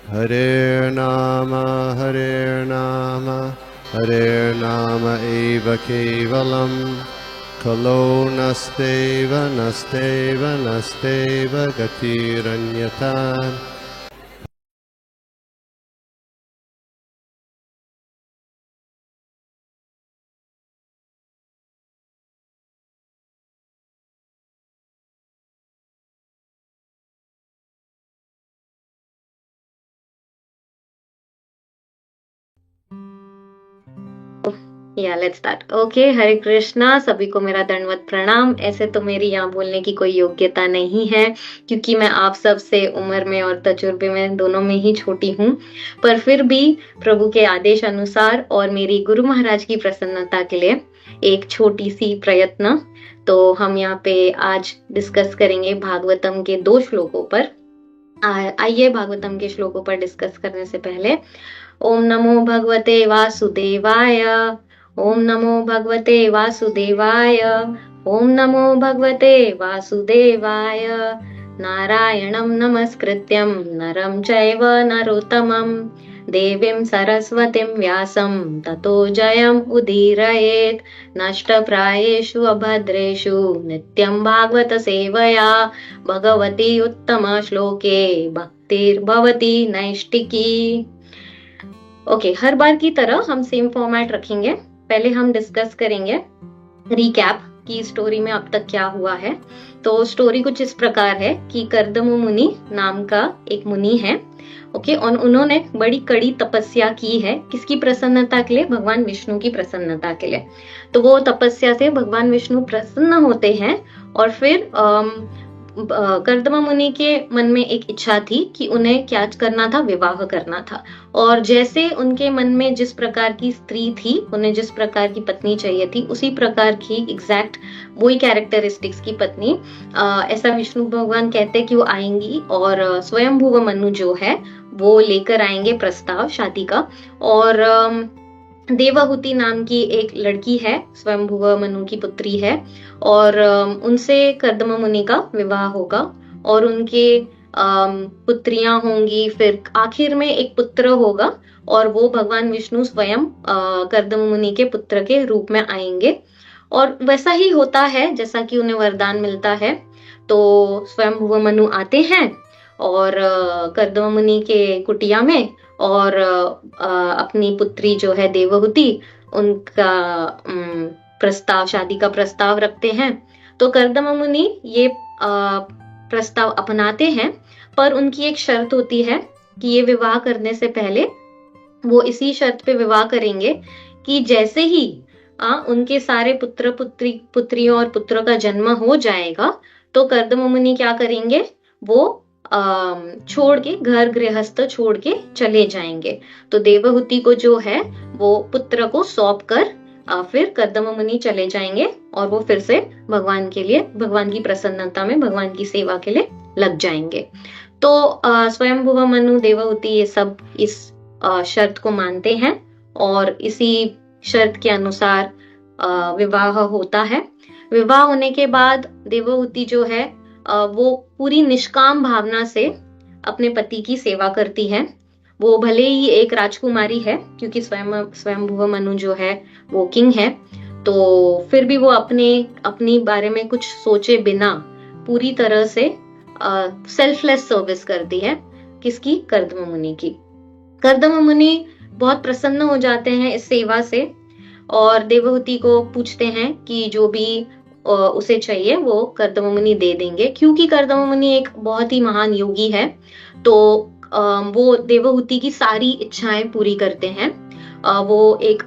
Hare Nama, Hare Nama eva kevalam, Kalo nasteva, nasteva, nasteva gatiranyata. या let's start. Okay, हरे कृष्णा, सभी को मेरा दंडवत प्रणाम। ऐसे तो मेरी यहाँ बोलने की कोई योग्यता नहीं है, क्योंकि मैं आप सब से उम्र में और तजुर्बे में दोनों में ही छोटी हूँ, पर फिर भी प्रभु के आदेश अनुसार और मेरी गुरु महाराज की प्रसन्नता के लिए एक छोटी सी प्रयत्न। तो हम यहाँ पे आज डिस्कस करेंगे भागवतम के 2 श्लोकों पर। आइए भागवतम के श्लोकों पर डिस्कस करने से पहले ओम नमो भगवते वासुदेवाय, ओम नमो भगवते वासुदेवाय, ओम नमो भगवते वासुदेवाय। नारायणं नमस्कृत्यं नरं चैव नरोत्तमं देवीं सरस्वतीं व्यासं ततो जयम् उदीरयेत्। नष्टप्रायेषु अभद्रेषु नित्यं भागवत सेवया भगवती उत्तम श्लोके भक्तिर्भवति नैष्टिकी। ओके, हर बार की तरह हम सेम फॉर्मेट रखेंगे। पहले हम डिस्कस करेंगे रिकैप की स्टोरी में अब तक क्या हुआ है। तो स्टोरी कुछ इस प्रकार है कि कर्दम मुनि नाम का एक मुनि है। ओके, और उन्होंने बड़ी कड़ी तपस्या की है। किसकी प्रसन्नता के लिए? भगवान विष्णु की प्रसन्नता के लिए। तो वो तपस्या से भगवान विष्णु प्रसन्न होते हैं और फिर कर्दम मुनि के मन में एक इच्छा थी कि उन्हें क्या करना था? विवाह करना था। और जैसे उनके मन में जिस प्रकार की स्त्री थी, उन्हें जिस प्रकार की पत्नी चाहिए थी, उसी प्रकार की एग्जैक्ट वही कैरेक्टरिस्टिक्स की पत्नी ऐसा विष्णु भगवान कहते हैं कि वो आएंगी और स्वयंभुव मनु जो है वो लेकर आएंगे प्रस्ताव शादी का। और देवहूति नाम की एक लड़की है, स्वयंभुव मनु की पुत्री है, और उनसे कर्दम मुनि का विवाह होगा और उनके पुत्रियां होंगी। फिर आखिर में एक पुत्र होगा और वो भगवान विष्णु स्वयं कर्दम मुनि के पुत्र के रूप में आएंगे। और वैसा ही होता है जैसा कि उन्हें वरदान मिलता है। तो स्वयंभुव मनु आते हैं और कर्दम मुनि के कुटिया में और अपनी पुत्री जो है देवहूति, उनका प्रस्ताव, शादी का प्रस्ताव रखते हैं। तो कर्दम मुनि ये प्रस्ताव अपनाते हैं, पर उनकी एक शर्त होती है कि ये विवाह करने से पहले वो इसी शर्त पे विवाह करेंगे कि जैसे ही उनके सारे पुत्रियों और पुत्रों का जन्म हो जाएगा तो कर्दम मुनि क्या करेंगे? वो छोड़ के, घर गृहस्थ छोड़ के चले जाएंगे। तो देवहूति को जो है वो पुत्र को सौंप कर फिर कर्दम मुनि चले जाएंगे और वो फिर से भगवान के लिए, भगवान की प्रसन्नता में, भगवान की सेवा के लिए लग जाएंगे। तो स्वयंभुव मनु, देवहूति ये सब इस शर्त को मानते हैं और इसी शर्त के अनुसार विवाह होता है। विवाह होने के बाद देवहूति जो है वो पूरी निष्काम भावना से अपने पति की सेवा करती है। वो भले ही एक राजकुमारी है, क्योंकि स्वयंभुव मनु जो है वो किंग है, तो फिर भी वो अपनी बारे में कुछ सोचे बिना पूरी तरह से सेल्फलेस सर्विस करती है। किसकी? कर्दम मुनि की। कर्दम मुनि बहुत प्रसन्न हो जाते हैं इस सेवा से और देवहूति को पूछते हैं कि जो भी उसे चाहिए वो कर्दम मुनि दे देंगे, क्योंकि कर्दम मुनि एक बहुत ही महान योगी है। तो वो देवहूति की सारी इच्छाएं पूरी करते हैं। वो एक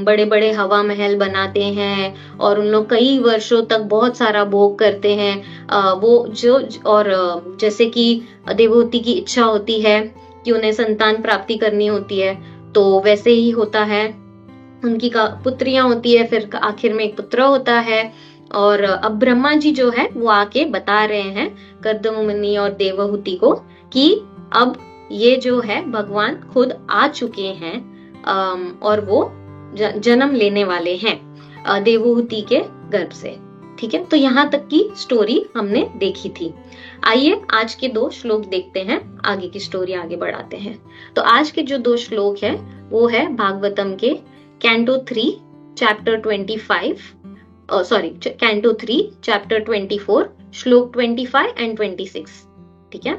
बड़े बड़े हवा महल बनाते हैं और उन लोग कई वर्षों तक बहुत सारा भोग करते हैं। वो जो और जैसे कि देवहूति की इच्छा होती है कि उन्हें संतान प्राप्ति करनी होती है, तो वैसे ही होता है। उनकी पुत्रियां होती है, फिर आखिर में एक पुत्र होता है। और अब ब्रह्मा जी जो है वो आके बता रहे हैं कर्दम मुनि और देवहूति को कि अब ये जो है भगवान खुद आ चुके हैं और वो जन्म लेने वाले हैं देवहूति के गर्भ से। ठीक है, तो यहाँ तक की स्टोरी हमने देखी थी। आइए आज के 2 श्लोक देखते हैं, आगे की स्टोरी आगे बढ़ाते हैं। तो आज के जो 2 श्लोक है वो है भागवतम के कैंटो 3 चैप्टर 25, कैंटो 3 चैप्टर 24 श्लोक 25 एंड 26। ठीक है,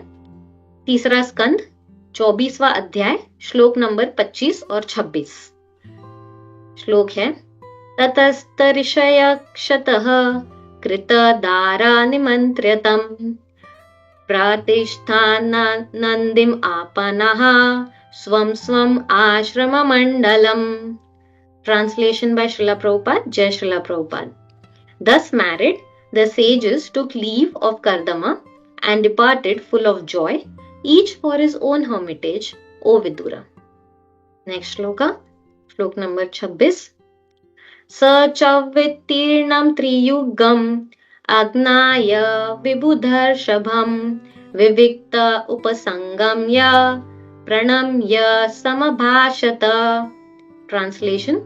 तीसरा स्कंद 24वां अध्याय श्लोक नंबर 25 और 26। श्लोक है ततस्तर्षयक्षतः कृतदारा निमन्त्र्यतम् प्रातिष्ठानन्दिम् आपनः स्वं स्वम् आश्रममण्डलम्। Translation by Srila Prabhupada, Jai Srila Prabhupada. Thus married, the sages took leave of Kardama and departed full of joy, each for his own hermitage, O Vidura. Next shloka, shlok number 26. Sa chavittirnam triyugam agnaya vibudharshabham vivikta upasangamya pranamya samabhashata. Translation: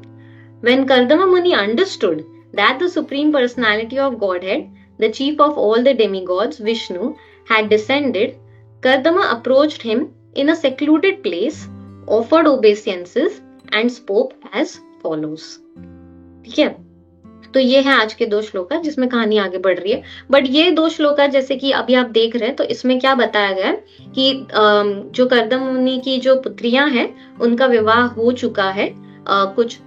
When Kardama Muni understood that the Supreme Personality of Godhead, the chief of all the demigods, Vishnu, had descended, Kardama approached him in a secluded place, offered obeisances and spoke as follows. ठीक है, तो ये है आज के 2 श्लोका जिसमें कहानी आगे बढ़ रही है। बट ये 2 श्लोका जैसे कि अभी आप देख रहे हैं, तो इसमें क्या बताया गया है कि जो कर्दम मुनि की जो पुत्रियां हैं उनका विवाह हो चुका है कुछ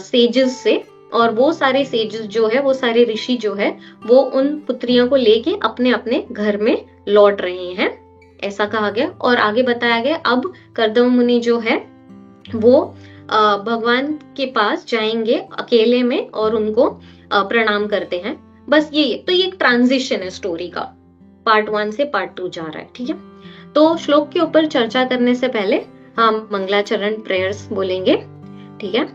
सेजेस से, और वो सारे सेजेस जो है, वो सारे ऋषि जो है, वो उन पुत्रियों को लेके अपने अपने घर में लौट रहे हैं, ऐसा कहा गया। और आगे बताया गया अब कर्दम मुनि जो है वो भगवान के पास जाएंगे अकेले में और उनको प्रणाम करते हैं। बस ये तो ये एक ट्रांजिशन है स्टोरी का, पार्ट 1 से पार्ट 2 जा रहा है। ठीक है, तो श्लोक के ऊपर चर्चा करने से पहले हम मंगलाचरण प्रेयर्स बोलेंगे। ठीक है,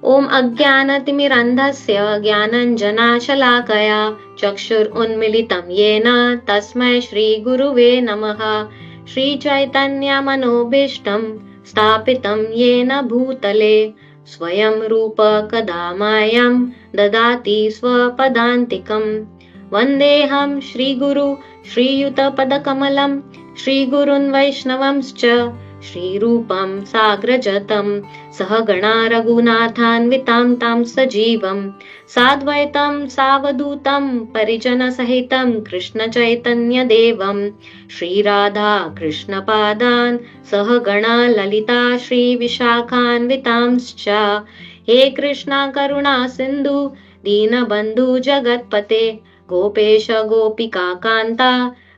ओम अज्ञानतिमिरन्धस्य ज्ञानञ्जनाशलाकया चक्षुरुन्मीलितं येन तस्मै श्री गुरुवे नमः। श्री चैतन्य मनोभीष्टं स्थापितं येन भूतले स्वयं रूप कदा मायं ददाति स्वपदान्तिकं। वन्देऽहं श्रीगुरु श्रीयुतपदकमलं श्रीगुरुन् वैष्णवंश्च श्रीरूपं साग्रजतं सहगणा रघुनाथान्वितं तं सजीवं साद्वैतं सावधूतं परिजनसहितं कृष्णचैतन्यदेवं श्रीराधा कृष्णपादान् सहगणा ललिता श्रीविशाखान्वितांश्च। हे कृष्णा करुणा सिन्धु दीनबन्धु जगत्पते गोपेश गोपिका कान्ता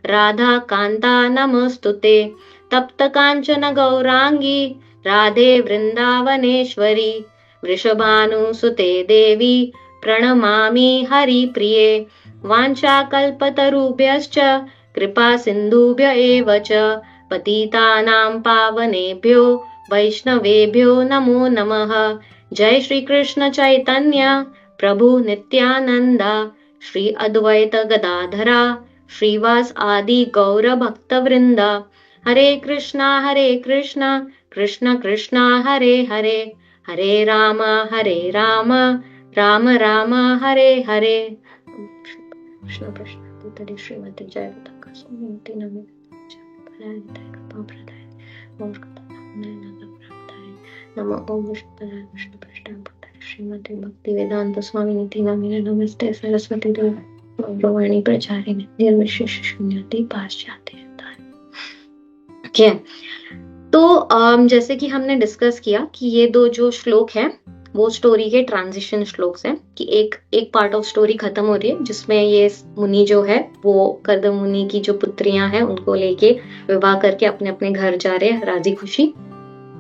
राधा कान्ता नमोस्तुते। तप्त कांचन गौरांगी राधे वृंदावनेश्वरी वृषभानुसुते देवी प्रणमामि हरिप्रिये। वाञ्छाकल्पतरुभ्यश्च कृपा सिन्धुभ्य एव च पतितानां पावनेभ्यो वैष्णवेभ्यो नमो नमः। जय श्री कृष्ण चैतन्य प्रभु नित्यानंद श्री अद्वैत गदाधरा श्रीवास आदि गौर भक्त वृंद। हरे कृष्णा कृष्ण कृष्णा हरे हरे, हरे राम राम राम हरे हरे। कृष्ण कृष्ण पुत्री श्रीमती जय पताका स्वामी नमः नमो ओम विष्णु पृष्ठां पुत्री श्रीमती भक्ति वेदांत स्वामी निधि नमस्ते सरस्वती देवी गौरवाणी प्रचारिणे निर्विशेष शून्यति पाश्चात्य। तो जैसे कि हमने डिस्कस किया कि ये 2 जो श्लोक हैं वो स्टोरी के ट्रांजिशन श्लोक्स हैं, कि एक पार्ट ऑफ स्टोरी खत्म हो रही है जिसमें ये मुनि जो है वो कर्दम मुनि की जो पुत्रियां हैं उनको लेके विवाह करके अपने अपने घर जा रहे हैं राजी खुशी,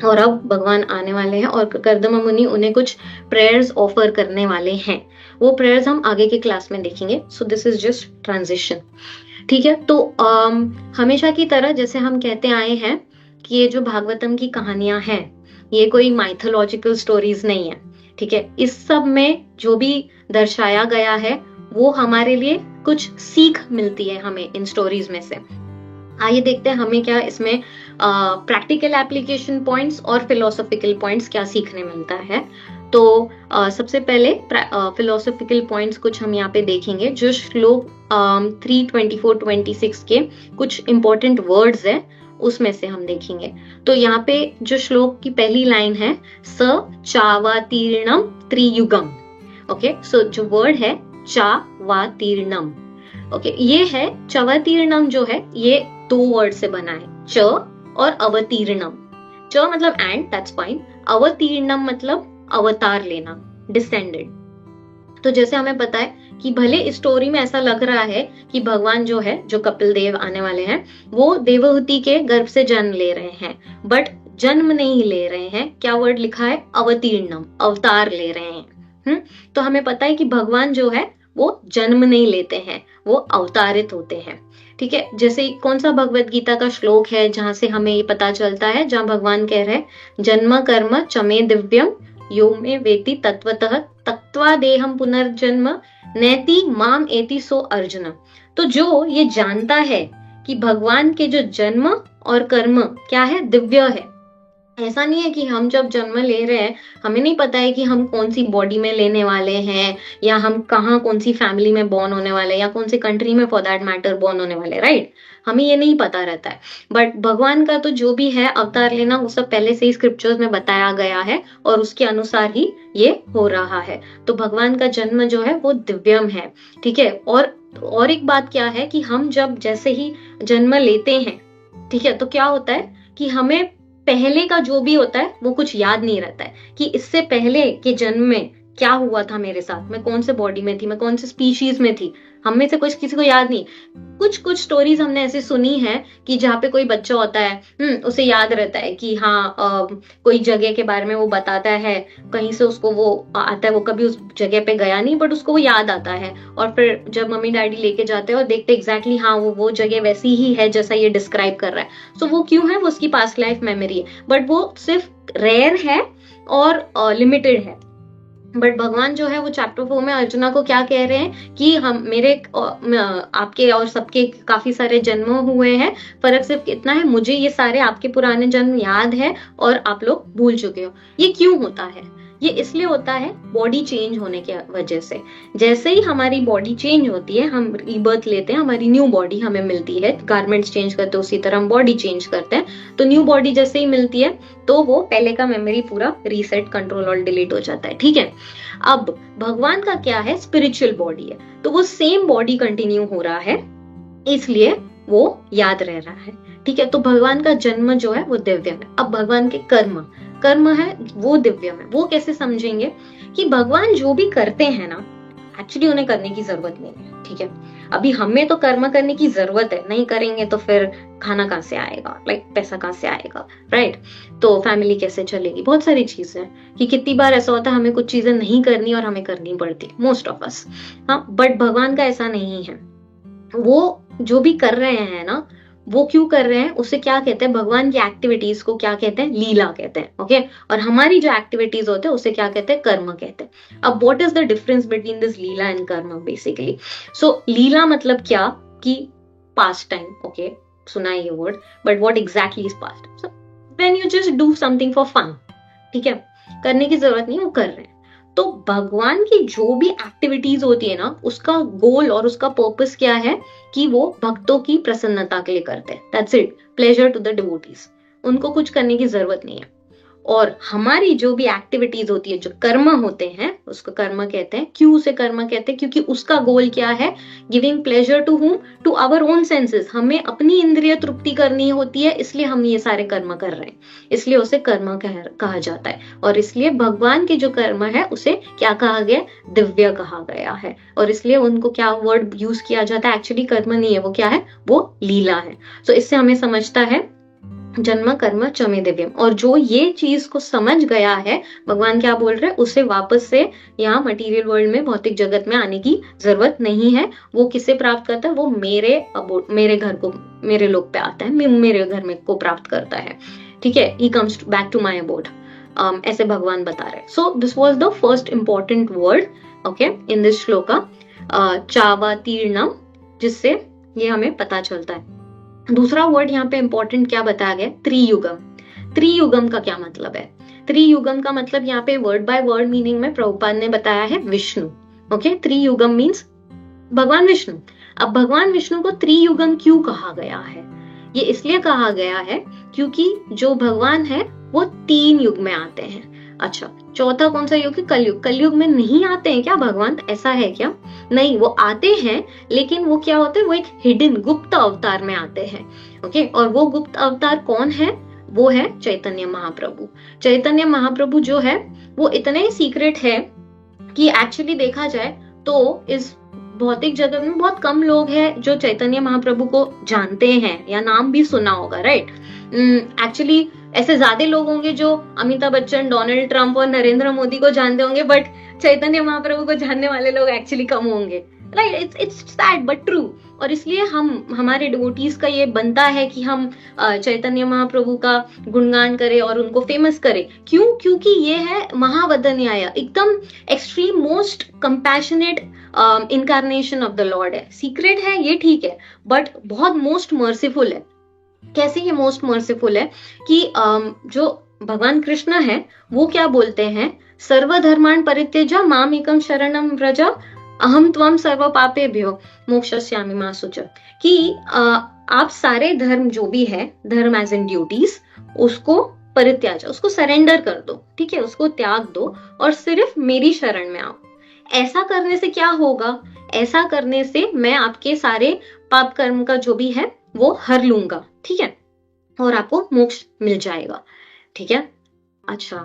और अब भगवान आने वाले हैं और कर्दम मुनि उन्हें कुछ प्रेयर्स ऑफर करने वाले हैं। वो प्रेयर्स हम आगे के क्लास में देखेंगे। सो दिस इज जस्ट ट्रांजिशन। ठीक है, तो हमेशा की तरह जैसे हम कहते आए हैं कि ये जो भागवतम की कहानियां हैं ये कोई माइथोलॉजिकल स्टोरीज नहीं है। ठीक है, इस सब में जो भी दर्शाया गया है वो हमारे लिए कुछ सीख मिलती है हमें इन स्टोरीज में से। आइए देखते हैं हमें क्या इसमें प्रैक्टिकल एप्लीकेशन पॉइंट्स और फिलोसॉफिकल पॉइंट्स क्या सीखने मिलता है। तो सबसे पहले फिलोसॉफिकल पॉइंट्स कुछ हम यहाँ पे देखेंगे। जो श्लोक 3:24-26 के कुछ इंपॉर्टेंट वर्ड्स है उसमें से हम देखेंगे। तो यहाँ पे जो श्लोक की पहली लाइन है, स चावातीर्णम त्रियुगम। ओके, सो जो वर्ड है चावातीर्णम, ओके, ये है चवातीर्णम जो है ये 2 वर्ड से बना है, च और अवतीर्णम। च मतलब एंड, दैट्स फाइन। अवतीर्णम मतलब अवतार लेना, डिसेंडेड। तो जैसे हमें पता है कि भले इस स्टोरी में ऐसा लग रहा है कि भगवान जो है, जो कपिल देव आने वाले हैं, वो देवहूति के गर्भ से जन्म ले रहे हैं, बट जन्म नहीं ले रहे हैं। क्या वर्ड लिखा है? अवतीर्णम, अवतार ले रहे हैं। तो हमें पता है कि भगवान जो है वो जन्म नहीं लेते हैं, वो अवतारित होते हैं। ठीक है, जैसे कौन सा भगवत गीता का श्लोक है जहां से हमें ये पता चलता है, जहां भगवान कह रहे हैं, जन्म कर्म चमे दिव्यम यो में वेति तत्वतः तत्वा देहम पुनर्जन्म नैति माम एति सो अर्जुन। तो जो ये जानता है कि भगवान के जो जन्म और कर्म क्या है, दिव्य है। ऐसा नहीं है कि हम जब जन्म ले रहे हैं हमें नहीं पता है कि हम कौन सी बॉडी में लेने वाले हैं, या हम कहाँ कौन सी फैमिली में बॉर्न होने वाले हैं, या कौन सी कंट्री में फॉर दैट मैटर बॉर्न होने वाले, राइट? हमें ये नहीं पता रहता है। बट भगवान का तो जो भी है अवतार लेना, वो सब पहले से ही स्क्रिप्चर्स में बताया गया है और उसके अनुसार ही ये हो रहा है। तो भगवान का जन्म जो है वो दिव्यम है। ठीक है, और एक बात क्या है कि हम जब जैसे ही जन्म लेते हैं, ठीक है, तो क्या होता है कि हमें पहले का जो भी होता है वो कुछ याद नहीं रहता है कि इससे पहले के जन्म में क्या हुआ था मेरे साथ, मैं कौन से बॉडी में थी, मैं कौन से स्पीशीज में थी, हम में से कुछ किसी को याद नहीं। कुछ स्टोरीज हमने ऐसी सुनी है कि जहाँ पे कोई बच्चा होता है, उसे याद रहता है कि हाँ कोई जगह के बारे में वो बताता है, कहीं से उसको वो आता है, वो कभी उस जगह पे गया नहीं बट उसको वो याद आता है, और फिर जब मम्मी डैडी लेके जाते हैं और देखते एग्जैक्टली हाँ वो जगह वैसी ही है जैसा ये डिस्क्राइब कर रहा है। सो वो क्यों है? वो उसकी पास्ट लाइफ मेमोरी है, बट वो सिर्फ रेयर है और लिमिटेड है। बट भगवान जो है वो चैप्टर 4 में अर्जुना को क्या कह रहे हैं कि हम मेरे आपके और सबके काफी सारे जन्म हुए हैं, फर्क सिर्फ इतना है मुझे ये सारे आपके पुराने जन्म याद है और आप लोग भूल चुके हो। ये क्यों होता है? ये इसलिए होता है बॉडी चेंज होने की वजह से। जैसे ही हमारी बॉडी चेंज होती है, हम रीबर्थ लेते हैं, हमारी न्यू बॉडी हमें मिलती है, गारमेंट्स चेंज करते हैं उसी तरह हम बॉडी चेंज करते हैं। तो न्यू बॉडी जैसे ही मिलती है तो वो पहले का मेमोरी पूरा रीसेट, कंट्रोल और डिलीट हो जाता है। ठीक है, अब भगवान का क्या है? स्पिरिचुअल बॉडी है, तो वो सेम बॉडी कंटिन्यू हो रहा है, इसलिए वो याद रह रहा है। ठीक है, तो भगवान का जन्म जो है वो दिव्य है। अब भगवान के कर्म है वो दिव्य है। वो कैसे समझेंगे? कि भगवान जो भी करते हैं ना, एक्चुअली उन्हें करने की जरूरत नहीं है। ठीक है, अभी हमें तो कर्म करने की जरूरत है, नहीं करेंगे तो फिर खाना कहाँ से आएगा, पैसा कहाँ से आएगा, राइट? तो फैमिली कैसे चलेगी, बहुत सारी चीजें कि कितनी बार ऐसा होता है हमें कुछ चीजें नहीं करनी और हमें करनी पड़ती, मोस्ट ऑफ अस। हाँ, बट भगवान का ऐसा नहीं है। वो जो भी कर रहे हैं ना, वो क्यों कर रहे हैं, उसे क्या कहते हैं? भगवान की एक्टिविटीज को क्या कहते हैं? लीला कहते हैं। ओके, और हमारी जो एक्टिविटीज होते हैं उसे क्या कहते हैं? कर्म कहते हैं। अब what is the difference between this leela and karma basically? So लीला मतलब क्या कि पास्ट टाइम। ओके, सुना है ये word, but what exactly is past? So when you just do something for fun. ठीक है, करने की जरूरत नहीं, वो कर रहे हैं। तो भगवान की जो भी एक्टिविटीज होती है ना, उसका गोल और उसका पर्पस क्या है? कि वो भक्तों की प्रसन्नता के लिए करते हैं। That's it, pleasure to the devotees. उनको कुछ करने की जरूरत नहीं है। और हमारी जो भी एक्टिविटीज होती है, जो कर्म होते हैं, उसको कर्म कहते हैं। क्यों उसे कर्म कहते हैं? क्योंकि उसका गोल क्या है? Giving pleasure to whom? To our own senses. हमें अपनी इंद्रिय तृप्ति करनी होती है, इसलिए हम ये सारे कर्म कर रहे हैं, इसलिए उसे कर्म कहा जाता है। और इसलिए भगवान के जो कर्म है उसे क्या कहा गया? दिव्य कहा गया है। और इसलिए उनको क्या वर्ड यूज किया जाता है? एक्चुअली कर्म नहीं है, वो क्या है? वो लीला है। सो इससे हमें समझता है जन्म कर्म चमे दिव्यम। और जो ये चीज को समझ गया है, भगवान क्या बोल रहे हैं, उसे वापस से यहाँ मटेरियल वर्ल्ड में, भौतिक जगत में आने की जरूरत नहीं है। वो किसे प्राप्त करता है? वो मेरे घर को, मेरे लोक पे आता है, मेरे घर में को प्राप्त करता है। ठीक है, he comes back to my abode, ऐसे भगवान बता रहे हैं। So this was the first important word, okay, in this shloka, चावातीर्णम, जिससे ये हमें पता चलता है। दूसरा वर्ड यहाँ पे इंपॉर्टेंट क्या बताया गया? त्रियुगम। त्रियुगम का क्या मतलब है? त्रियुगम का मतलब यहाँ पे वर्ड बाय वर्ड मीनिंग में प्रभुपाद ने बताया है विष्णु। ओके, त्रियुगम मीन्स भगवान विष्णु। अब भगवान विष्णु को त्रियुगम क्यों कहा गया है? ये इसलिए कहा गया है क्योंकि जो भगवान है वो 3 युग में आते हैं। अच्छा, चौथा कौन सा युग है? कलयुग। कलयुग में नहीं आते हैं क्या भगवान? ऐसा है क्या? नहीं, वो आते हैं, लेकिन वो क्या होते हैं? वो एक हिडन गुप्त अवतार में आते हैं। ओके, और वो गुप्त अवतार कौन है? वो है चैतन्य महाप्रभु। चैतन्य महाप्रभु जो है वो इतने सीक्रेट है कि एक्चुअली देखा जाए तो इस भौतिक जगत में बहुत कम लोग हैं जो चैतन्य महाप्रभु को जानते हैं या नाम भी सुना होगा, राइट? एक्चुअली ऐसे ज्यादा लोग होंगे जो अमिताभ बच्चन, डोनाल्ड ट्रंप और नरेंद्र मोदी को जानते होंगे, बट चैतन्य महाप्रभु को जानने वाले लोग एक्चुअली कम होंगे, right? It's sad but true. और इसलिए हमारे डिवोटीज का ये बनता है कि हम चैतन्य महाप्रभु का गुणगान करें और उनको फेमस करें। क्यों? क्योंकि ये है महावदन्याय, एकदम extreme most compassionate incarnation of the Lord है। सीक्रेट है ये, ठीक है, बट बहुत मोस्ट मर्सीफुल है। कैसे ये मोस्ट मर्सीफुल है कि जो भगवान कृष्ण है वो क्या बोलते हैं? सर्वधर्मान् परित्यज्य माम एकम शरणम व्रज अहम त्वम सर्व पापेभ्यो मोक्षयिष्यामि मा शुचः। कि आप सारे धर्म जो भी है, धर्म एज इन ड्यूटीज, उसको परित्याज, उसको सरेंडर कर दो, ठीक है, उसको त्याग दो और सिर्फ मेरी शरण में आओ। ऐसा करने से क्या होगा? ऐसा करने से मैं आपके सारे पाप कर्म का जो भी है वो हर लूंगा, ठीक है, और आपको मोक्ष मिल जाएगा, ठीक है। अच्छा,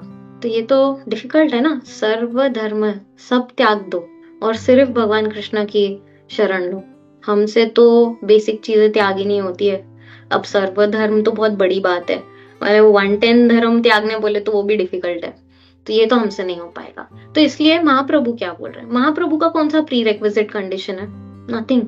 तो ये तो डिफिकल्ट है ना, सर्वधर्म सब त्याग दो और सिर्फ भगवान कृष्ण की शरण लो। हमसे तो बेसिक चीजें त्याग ही नहीं होती है। अब सर्वधर्म तो बहुत बड़ी बात है, मतलब 110 धर्म त्यागने बोले तो वो भी डिफिकल्ट है, तो ये तो हमसे नहीं हो पाएगा। तो इसलिए महाप्रभु क्या बोल रहे हैं? महाप्रभु का कौन सा प्री रेक्विजिट कंडीशन है? Nothing,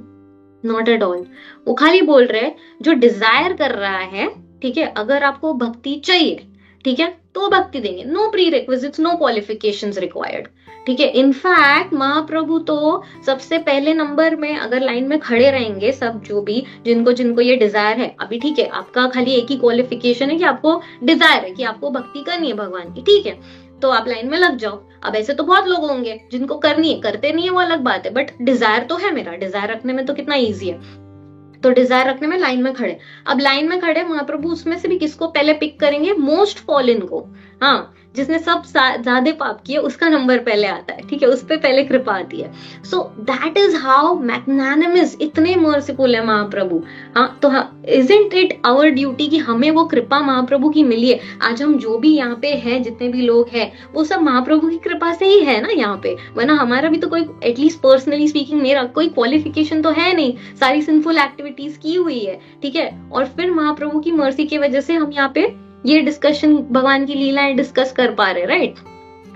not at all. वो खाली बोल रहे हैं जो डिजायर कर रहा है, ठीक है, अगर आपको भक्ति चाहिए, ठीक है, तो भक्ति देंगे। No prerequisites, no qualifications required, ठीक है। इनफैक्ट महाप्रभु तो सबसे पहले नंबर में अगर लाइन में खड़े रहेंगे सब, जो भी जिनको जिनको ये डिजायर है, अभी ठीक है, आपका खाली एक ही क्वालिफिकेशन है कि आपको डिजायर है कि आपको भक्ति करनी है भगवान की, ठीक है, तो आप लाइन में लग जाओ। अब ऐसे तो बहुत लोग होंगे जिनको करनी है, करते नहीं है वो अलग बात है, बट डिजायर तो है मेरा, डिजायर रखने में तो कितना इजी है, तो डिजायर रखने में लाइन में खड़े। अब लाइन में खड़े महाप्रभु, उसमें से भी किसको पहले पिक करेंगे? मोस्ट फॉलन को, हाँ, जिसने सब ज्यादा पाप किए उसका नंबर पहले आता है, ठीक है, उस पर पहले कृपा आती है। सो दैट इज हाउ मैग्नानिमस, इतने मर्सीफुल है महाप्रभु। हाँ, तो हाँ, इजंट इट आवर ड्यूटी कि हमें वो कृपा महाप्रभु की मिली है। आज हम जो भी यहाँ पे हैं, जितने भी लोग हैं, वो सब महाप्रभु की कृपा से ही है ना यहाँ पे, वरना हमारा भी तो कोई, एटलीस्ट पर्सनली स्पीकिंग, मेरा कोई क्वालिफिकेशन तो है नहीं, सारी सिंफुल एक्टिविटीज की हुई है, ठीक है, और फिर महाप्रभु की मर्सी की वजह से हम यहाँ पे ये डिस्कशन, भगवान की लीलाएं डिस्कस कर पा रहे, राइट?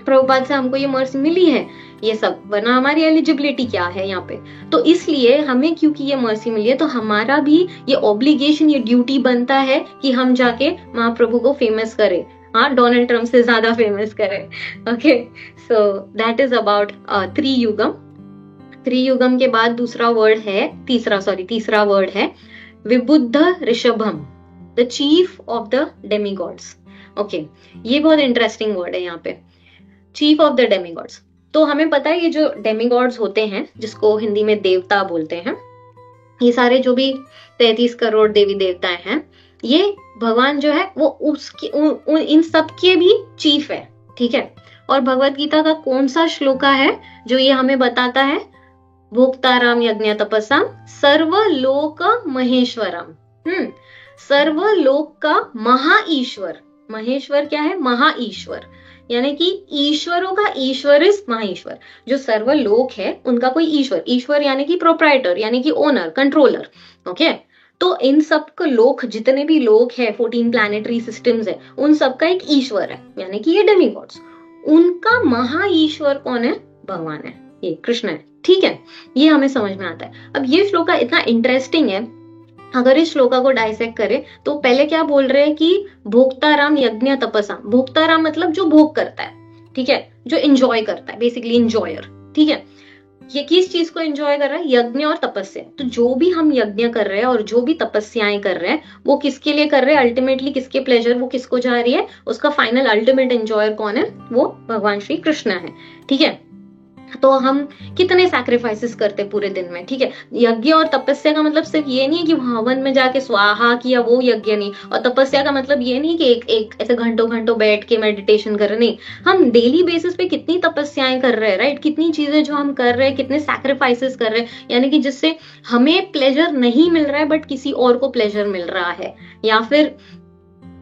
प्रभुपाद से हमको ये मर्सी मिली है, ये सब, वरना हमारी एलिजिबिलिटी क्या है यहाँ पे। तो इसलिए हमें, क्योंकि ये मर्सी मिली है, तो हमारा भी ये ऑब्लिगेशन, ये ड्यूटी बनता है कि हम जाके महाप्रभु को फेमस करें, हाँ, डोनाल्ड ट्रंप से ज्यादा फेमस करें। Okay, so that is about त्रियुगम। त्रियुगम के बाद दूसरा वर्ड है, तीसरा वर्ड है विबुद्ध ऋषभम, the chief of the demigods. Okay, ये बहुत इंटरेस्टिंग वर्ड है यहाँ पे, चीफ ऑफ द डेमीगॉड्स। तो हमें पता है ये जो डेमीगॉड्स होते हैं, जिसको हिंदी में देवता बोलते हैं, ये सारे जो भी 33 करोड़ देवी देवताएं हैं, ये भगवान जो है वो उसके इन सब के भी चीफ है, ठीक है। और भगवत गीता का कौन सा श्लोका है जो ये हमें बताता है? भोक्ताराम यज्ञ तपसाम सर्वलोक महेश्वरम। सर्वलोक का महा-ईश्वर। महेश्वर क्या है? महा-ईश्वर, यानी कि ईश्वरों का ईश्वर इज महेश्वर। जो सर्वलोक है उनका कोई ईश्वर, ईश्वर यानी कि प्रोप्राइटर, यानी कि ओनर, कंट्रोलर। ओके, तो इन सब के लोक, जितने भी लोक है, 14 प्लैनेटरी सिस्टम्स है, उन सब का एक ईश्वर है, यानी कि ये डेमीगॉड्स। उनका महा-ईश्वर कौन है? भगवान है, ये कृष्ण है, ठीक है। ये हमें समझ में आता है। अब ये श्लोका इतना इंटरेस्टिंग है, अगर इस श्लोका को डाइसेक्ट करें तो पहले क्या बोल रहे हैं कि भोक्ताराम यज्ञ तपसा। भोक्ताराम मतलब जो भोग करता है, ठीक है, जो एंजॉय करता है, बेसिकली एंजॉयर, ठीक है। ये किस चीज को एंजॉय कर रहा है? यज्ञ और तपस्या। तो जो भी हम यज्ञ कर रहे हैं और जो भी तपस्याएं कर रहे हैं वो किसके लिए कर रहे हैं? अल्टीमेटली किसके प्लेजर वो किसको जा रही है? उसका फाइनल अल्टीमेट एंजॉयर कौन है? वो भगवान श्री कृष्ण है। ठीक है, तो हम कितने सैक्रिफाइसेस करते पूरे दिन में। ठीक है, यज्ञ और तपस्या का मतलब सिर्फ ये नहीं है कि हवन में जाके स्वाहा किया, वो यज्ञ नहीं। और तपस्या का मतलब ये नहीं कि एक एक ऐसे घंटों घंटों बैठ के मेडिटेशन कर रहे, नहीं। हम डेली बेसिस पे कितनी तपस्याएं कर रहे हैं, राइट? कितनी चीजें जो हम कर रहे हैं, कितने सैक्रिफाइसेस कर रहे हैं, यानी कि जिससे हमें प्लेजर नहीं मिल रहा है बट किसी और को प्लेजर मिल रहा है। या फिर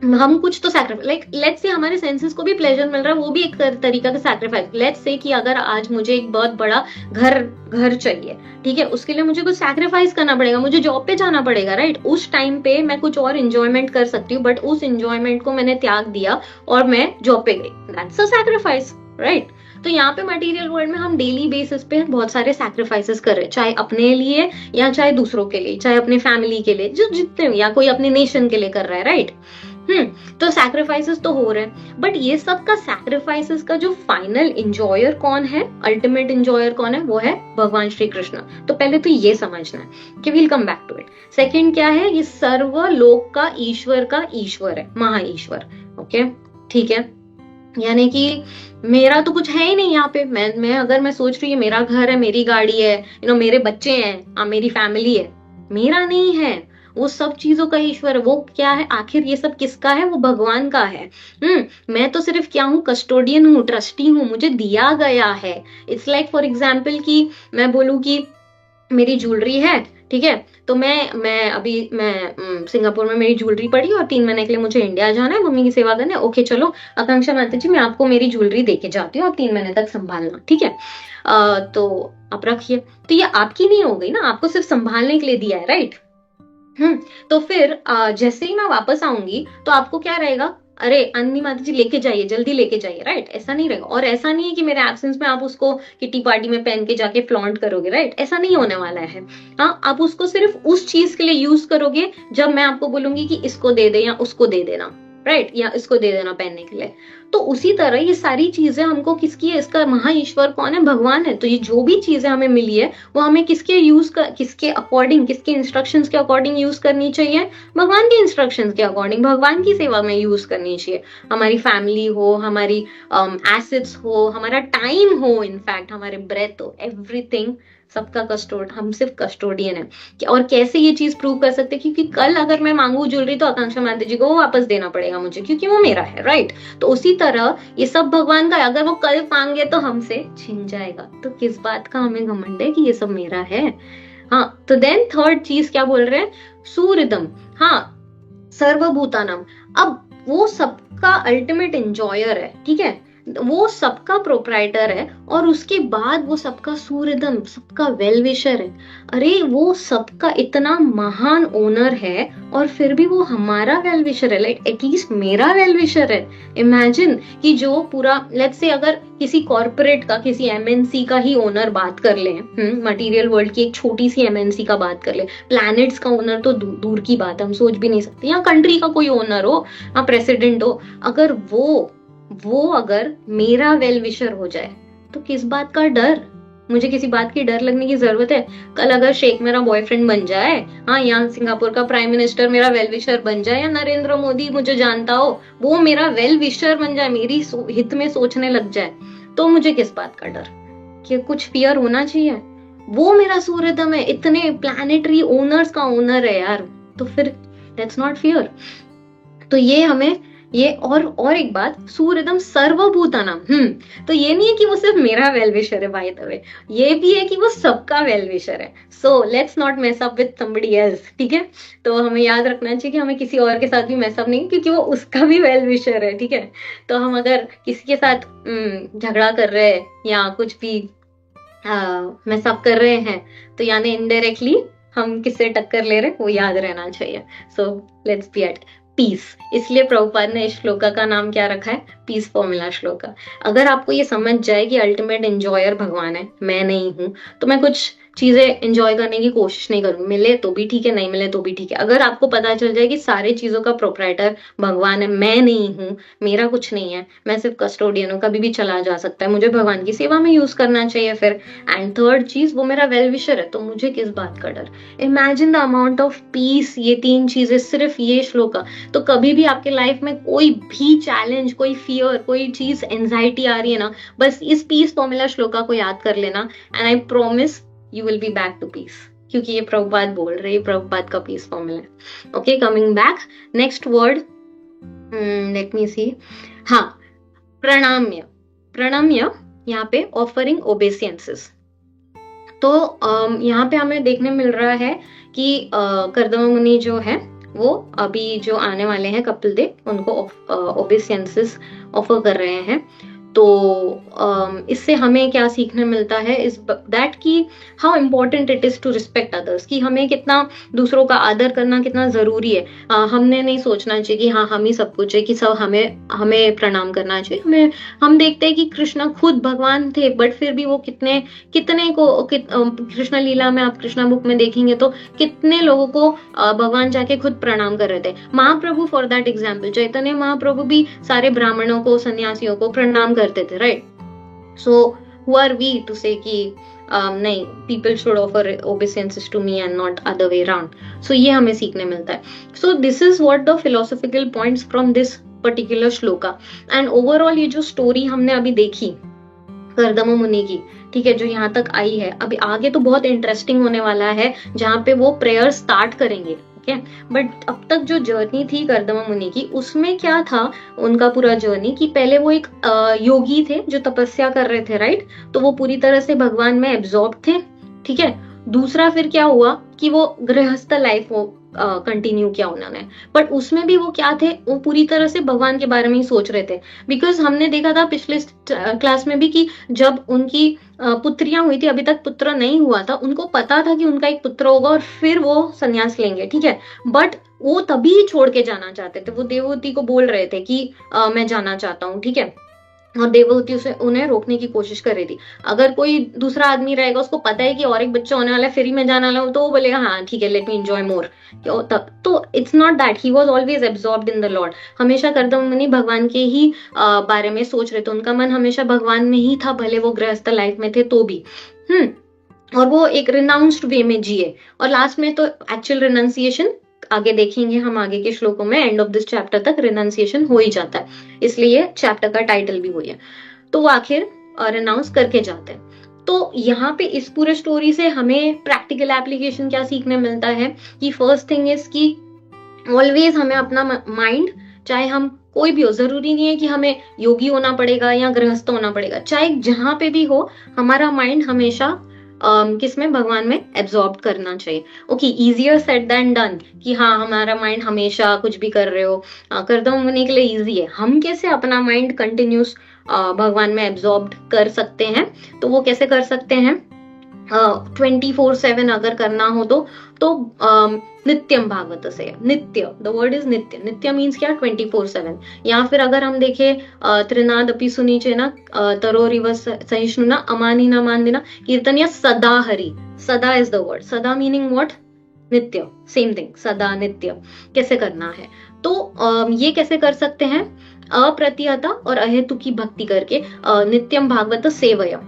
हम कुछ तो सैक्रिफाइस, लाइक लेट्स से हमारे सेंसेस को भी प्लेजर मिल रहा है, वो भी एक तरीका का सैक्रिफाइस। लेट्स से कि अगर आज मुझे एक बहुत बड़ा घर घर चाहिए, ठीक है, उसके लिए मुझे कुछ सैक्रिफाइस करना पड़ेगा, मुझे जॉब पे जाना पड़ेगा, राइट? उस टाइम पे मैं कुछ और इंजॉयमेंट कर सकती हूँ, बट उस इंजॉयमेंट को मैंने त्याग दिया और मैं जॉब पे गई, दैट्स अ सैक्रिफाइस, राइट? तो यहाँ पे मटेरियल वर्ल्ड में हम डेली बेसिस पे बहुत सारे सैक्रिफाइसेस कर रहे हैं, चाहे अपने लिए या चाहे दूसरों के लिए, चाहे अपने फैमिली के लिए, जो जितने, या कोई अपने नेशन के लिए कर रहा है, राइट? तो सैक्रिफाइसेस तो हो रहे हैं, बट ये सब का सैक्रिफाइसेस का जो फाइनल इंजॉयर कौन है, अल्टीमेट इंजॉयर कौन है? वो है भगवान श्री कृष्ण। तो पहले तो ये समझना है कि will come back to it. Second क्या है? ये सर्वलोक का ईश्वर है, महाईश्वर। ओके, ठीक है, यानी कि मेरा तो कुछ है ही नहीं यहाँ पे। मैं अगर मैं सोच रही हूँ मेरा घर है, मेरी गाड़ी है, मेरे बच्चे हैं, मेरी फैमिली है, मेरा नहीं है, वो सब चीजों का ईश्वर है। वो क्या है आखिर? ये सब किसका है? वो भगवान का है। मैं तो सिर्फ क्या हूँ? कस्टोडियन हूँ, ट्रस्टी हूँ, मुझे दिया गया है। इट्स लाइक फॉर एग्जाम्पल कि मैं बोलूँ कि मेरी ज्वेलरी है, ठीक है, तो मैं सिंगापुर में मेरी ज्वेलरी पड़ी और 3 महीने के लिए मुझे इंडिया जाना है मम्मी की सेवा करने। ओके चलो आकांक्षा माता जी, मैं आपको मेरी ज्वेलरी देके जाती हूँ, आप 3 महीने तक संभालना, ठीक है? तो आप रखिए। तो ये आपकी नहीं हो गई ना, आपको सिर्फ संभालने के लिए दिया है, राइट? तो फिर जैसे ही मैं वापस आऊंगी तो आपको क्या रहेगा? अरे अन्नी माता जी लेके जाइए, जल्दी लेके जाइए, राइट? ऐसा नहीं रहेगा। और ऐसा नहीं है कि मेरे एब्सेंस में आप उसको किटी पार्टी में पहन के जाके फ्लॉन्ट करोगे, राइट? ऐसा नहीं होने वाला है। हाँ, आप उसको सिर्फ उस चीज के लिए यूज करोगे जब मैं आपको बोलूंगी कि इसको दे दे या उसको दे देना, राइट? या इसको दे देना पहनने के लिए। तो उसी तरह ये सारी चीजें हमको किसकी है? इसका महाईश्वर कौन है? भगवान है। तो ये जो भी चीजें हमें मिली है वो हमें किसके अकॉर्डिंग, किसके इंस्ट्रक्शंस के अकॉर्डिंग यूज करनी चाहिए? भगवान के इंस्ट्रक्शंस के अकॉर्डिंग, भगवान की सेवा में यूज करनी चाहिए। हमारी फैमिली हो, हमारी एसेट्स हो, हमारा टाइम हो, इनफैक्ट हमारे ब्रेथ हो, एवरीथिंग, सबका हम सिर्फ कस्टोडियन है। और कैसे ये चीज प्रूव कर सकते हैं? क्योंकि कल अगर मैं मांगू ज्वेलरी तो आकांक्षा माता जी को वो वापस देना पड़ेगा मुझे, क्योंकि वो मेरा है, राइट? तो उसी तरह ये सब भगवान का है। अगर वो कल मांगे तो हमसे छिन जाएगा, तो किस बात का हमें घमंड है कि ये सब मेरा है? हाँ, तो देन थर्ड चीज क्या बोल रहे हैं? सूर्यदम, हाँ, सर्वभूतानम। अब वो सबका अल्टीमेट एंजॉयर है, ठीक है, वो सबका प्रोप्राइटर है, और उसके बाद वो सबका सूर्यदम, सबका वेल विशर है। अरे वो सबका इतना महान ओनर है और फिर भी वो हमारा वेल विशर है, लाइक एटलीस्ट मेरा वेल विशर है। इमेजिन कि जो पूरा, लेट्स से अगर किसी कॉर्पोरेट का, किसी एमएनसी का ही ओनर बात कर ले, मटेरियल वर्ल्ड की एक छोटी सी एमएनसी का बात कर ले, प्लैनेट्स का ओनर तो दूर की बात है, हम सोच भी नहीं सकते। या कंट्री का कोई ओनर हो, प्रेसिडेंट हो, अगर वो अगर मेरा वेल विशर हो जाए तो किस बात का डर? मुझे किसी बात की डर लगने की जरूरत है? कल अगर शेख मेरा बॉयफ्रेंड बन जाए, हाँ, यहाँ सिंगापुर का प्राइम मिनिस्टर मेरा वेल विशर बन जाए, या नरेंद्र मोदी मुझे जानता हो वो मेरा वेल विशर बन जाए, मेरी हित में सोचने लग जाए, तो मुझे किस बात का डर? कि कुछ फियर होना चाहिए? वो मेरा सूर्यदम है, इतने प्लैनेटरी ओनर्स का ओनर है यार, तो फिर लेट्स नॉट फियर। तो ये हमें ये और एक बात, सूर्यदम सर्वभूतानाम, तो ये नहीं है कि वो सिर्फ मेरा वेल विशर है, बाय द वे, ये भी है कि वो सबका वेल विशर है। So let's not mess up with somebody else, ठीक है? तो हमें याद रखना चाहिए कि हमें किसी और के साथ भी मेस अप नहीं, क्योंकि वो उसका भी वेल विशर है, ठीक है? तो हम अगर किसी के साथ झगड़ा कर रहे हैं या कुछ भी मेस अप कर रहे हैं, तो यानी इनडायरेक्टली हम किससे टक्कर ले रहे हैं वो याद रहना चाहिए। So let's be at peace. इसलिए प्रभुपाद ने इस श्लोका का नाम क्या रखा है? Piece formula shloka. अगर आपको ये समझ जाए कि अल्टीमेट एंजॉयर भगवान है, मैं नहीं हूं, तो मैं कुछ चीजें एंजॉय करने की कोशिश नहीं करूंगी, मिले तो भी ठीक है, नहीं मिले तो भी ठीक है। अगर आपको पता चल जाए कि सारी चीजों का प्रोप्राइटर भगवान है, मैं नहीं हूँ, मेरा कुछ नहीं है, मैं सिर्फ कस्टोडियन हूँ, कभी भी चला जा सकता है, मुझे भगवान की सेवा में यूज करना चाहिए फिर। एंड थर्ड चीज, वो मेरा वेल विशर है, तो मुझे किस बात का डर। Imagine the amount of peace, ये तीन चीजें सिर्फ ये श्लोका। तो कभी भी आपके लाइफ में कोई भी चैलेंज, कोई फियर, कोई चीज एंजाइटी आ रही है ना, बस इस पीस फॉर्मूला श्लोका को याद कर लेना, and I promise you will be back to peace, क्योंकि ये प्रभुपाद बोल रहे हैं, प्रभुपाद का पीस फॉर्मूला है। Okay, coming back, next word, let me see, हाँ, प्रणाम्य। प्रणाम्य यहाँ पे ऑफरिंग ओबेसियंसेस। तो यहाँ पे हमें देखने मिल रहा है कि कर्दम मुनि जो है वो अभी जो आने वाले हैं कपिल देव, उनको ओबेसियंसेस ऑफर कर रहे हैं। तो इससे हमें क्या सीखने मिलता है, इस दैट कि how important it is to respect others, कि हमें कितना दूसरों का आदर करना कितना जरूरी है। हमने नहीं सोचना चाहिए कि हाँ हम ही सब कुछ है, कि सब हमें हमें प्रणाम करना चाहिए। हम देखते हैं कि कृष्णा खुद भगवान थे, बट फिर भी वो कितने कितने को कृष्ण लीला में, आप कृष्णा बुक में देखेंगे तो कितने लोगों को भगवान जाके खुद प्रणाम कर रहे थे। Mahaprabhu for that example, Chaitanya Mahaprabhu भी सारे ब्राह्मणों को, सन्यासियों को प्रणाम करते थे, right. So who are we to say कि नहीं, people should offer obeisances to me and not other way around. So ये हमें सीखने मिलता है। So this is what the philosophical points from this particular shloka. And overall ये जो story हमने अभी देखी कर्दम मुनि की, ठीक है, जो यहाँ तक आई है, अभी आगे तो बहुत इंटरेस्टिंग होने वाला है, जहाँ पे वो प्रेयर स्टार्ट करेंगे। ओके, बट अब तक जो जर्नी थी कर्दम मुनि की, उसमें क्या था उनका पूरा जर्नी, कि पहले वो एक योगी थे जो तपस्या कर रहे थे, राइट। तो वो पूरी तरह से भगवान में एब्जॉर्ब थे, ठीक है। दूसरा फिर क्या हुआ कि वो गृहस्थ लाइफ वो कंटिन्यू किया उन्होंने, बट उसमें भी वो क्या थे, वो पूरी तरह से भगवान के बारे में ही सोच रहे थे। बिकॉज हमने देखा था पिछले क्लास में भी कि जब उनकी पुत्रियां हुई थी, अभी तक पुत्र नहीं हुआ था, उनको पता था कि उनका एक पुत्र होगा और फिर वो संन्यास लेंगे, ठीक है। बट वो तभी छोड़ के जाना चाहते थे, वो देवहूति को बोल रहे थे कि मैं जाना चाहता हूँ, ठीक है। और देवहूति उसे उन्हें रोकने की कोशिश कर रही थी। अगर कोई दूसरा आदमी रहेगा, उसको पता है कि और एक बच्चा होने वाला है, फिर ही मैं जाने वाला हूँ, तो वो बोलेगा हाँ ठीक है, लेट मी एंजॉय मोर। तो it's not that, he was always absorbed in the lord. हमेशा कर्दम मुनि भगवान के ही बारे में सोच रहे थे, उनका मन हमेशा भगवान में ही था, भले वो गृहस्थ लाइफ में थे तो भी। और वो एक रिनाउंस्ड वे में जिए, और लास्ट में तो एक्चुअल रिनाउंसिएशन आगे देखेंगे हम, आगे के श्लोकों में एंड ऑफ दिस चैप्टर तक रिनाउंसिएशन हो ही जाता है, इसलिए चैप्टर का टाइटल भी वही है। तो वो आखिर रिनाउंस करके जाते हैं। तो यहाँ पे इस पूरे स्टोरी से हमें प्रैक्टिकल एप्लीकेशन क्या सीखने मिलता है, कि फर्स्ट थिंग इज कि ऑलवेज हमें अपना माइंड, चाहे हम कोई भी हो, जरूरी नहीं है कि हमें योगी होना पड़ेगा या गृहस्थ होना पड़ेगा, चाहे जहां पे भी हो, हमारा माइंड हमेशा किसमें, भगवान में एब्सॉर्ब करना चाहिए। Okay, easier said than done, कि हाँ हमारा माइंड हमेशा कुछ भी कर रहे हो, कर्दम मुनि के लिए इजी है। हम कैसे अपना माइंड कंटिन्यूस भगवान में एब्सॉर्ब कर सकते हैं, तो वो कैसे कर सकते हैं, 24/7 अगर करना हो तो नित्यम भागवत से, नित्य, द वर्ड इज नित्य, नित्य मीन्स क्या, 24/7। या फिर अगर हम देखें त्रिनाद अपि सुनीचे ना, तरोरिव सहिष्णुना अमानिना मानदिना कीर्तनिया सदा हरि, सदा इज द वर्ड, सदा मीनिंग व्हाट, नित्य, सेम थिंग, सदा नित्य कैसे करना है। तो ये कैसे कर सकते हैं, अप्रतिहता और अहेतु की भक्ति करके, नित्यम भागवत सेवया,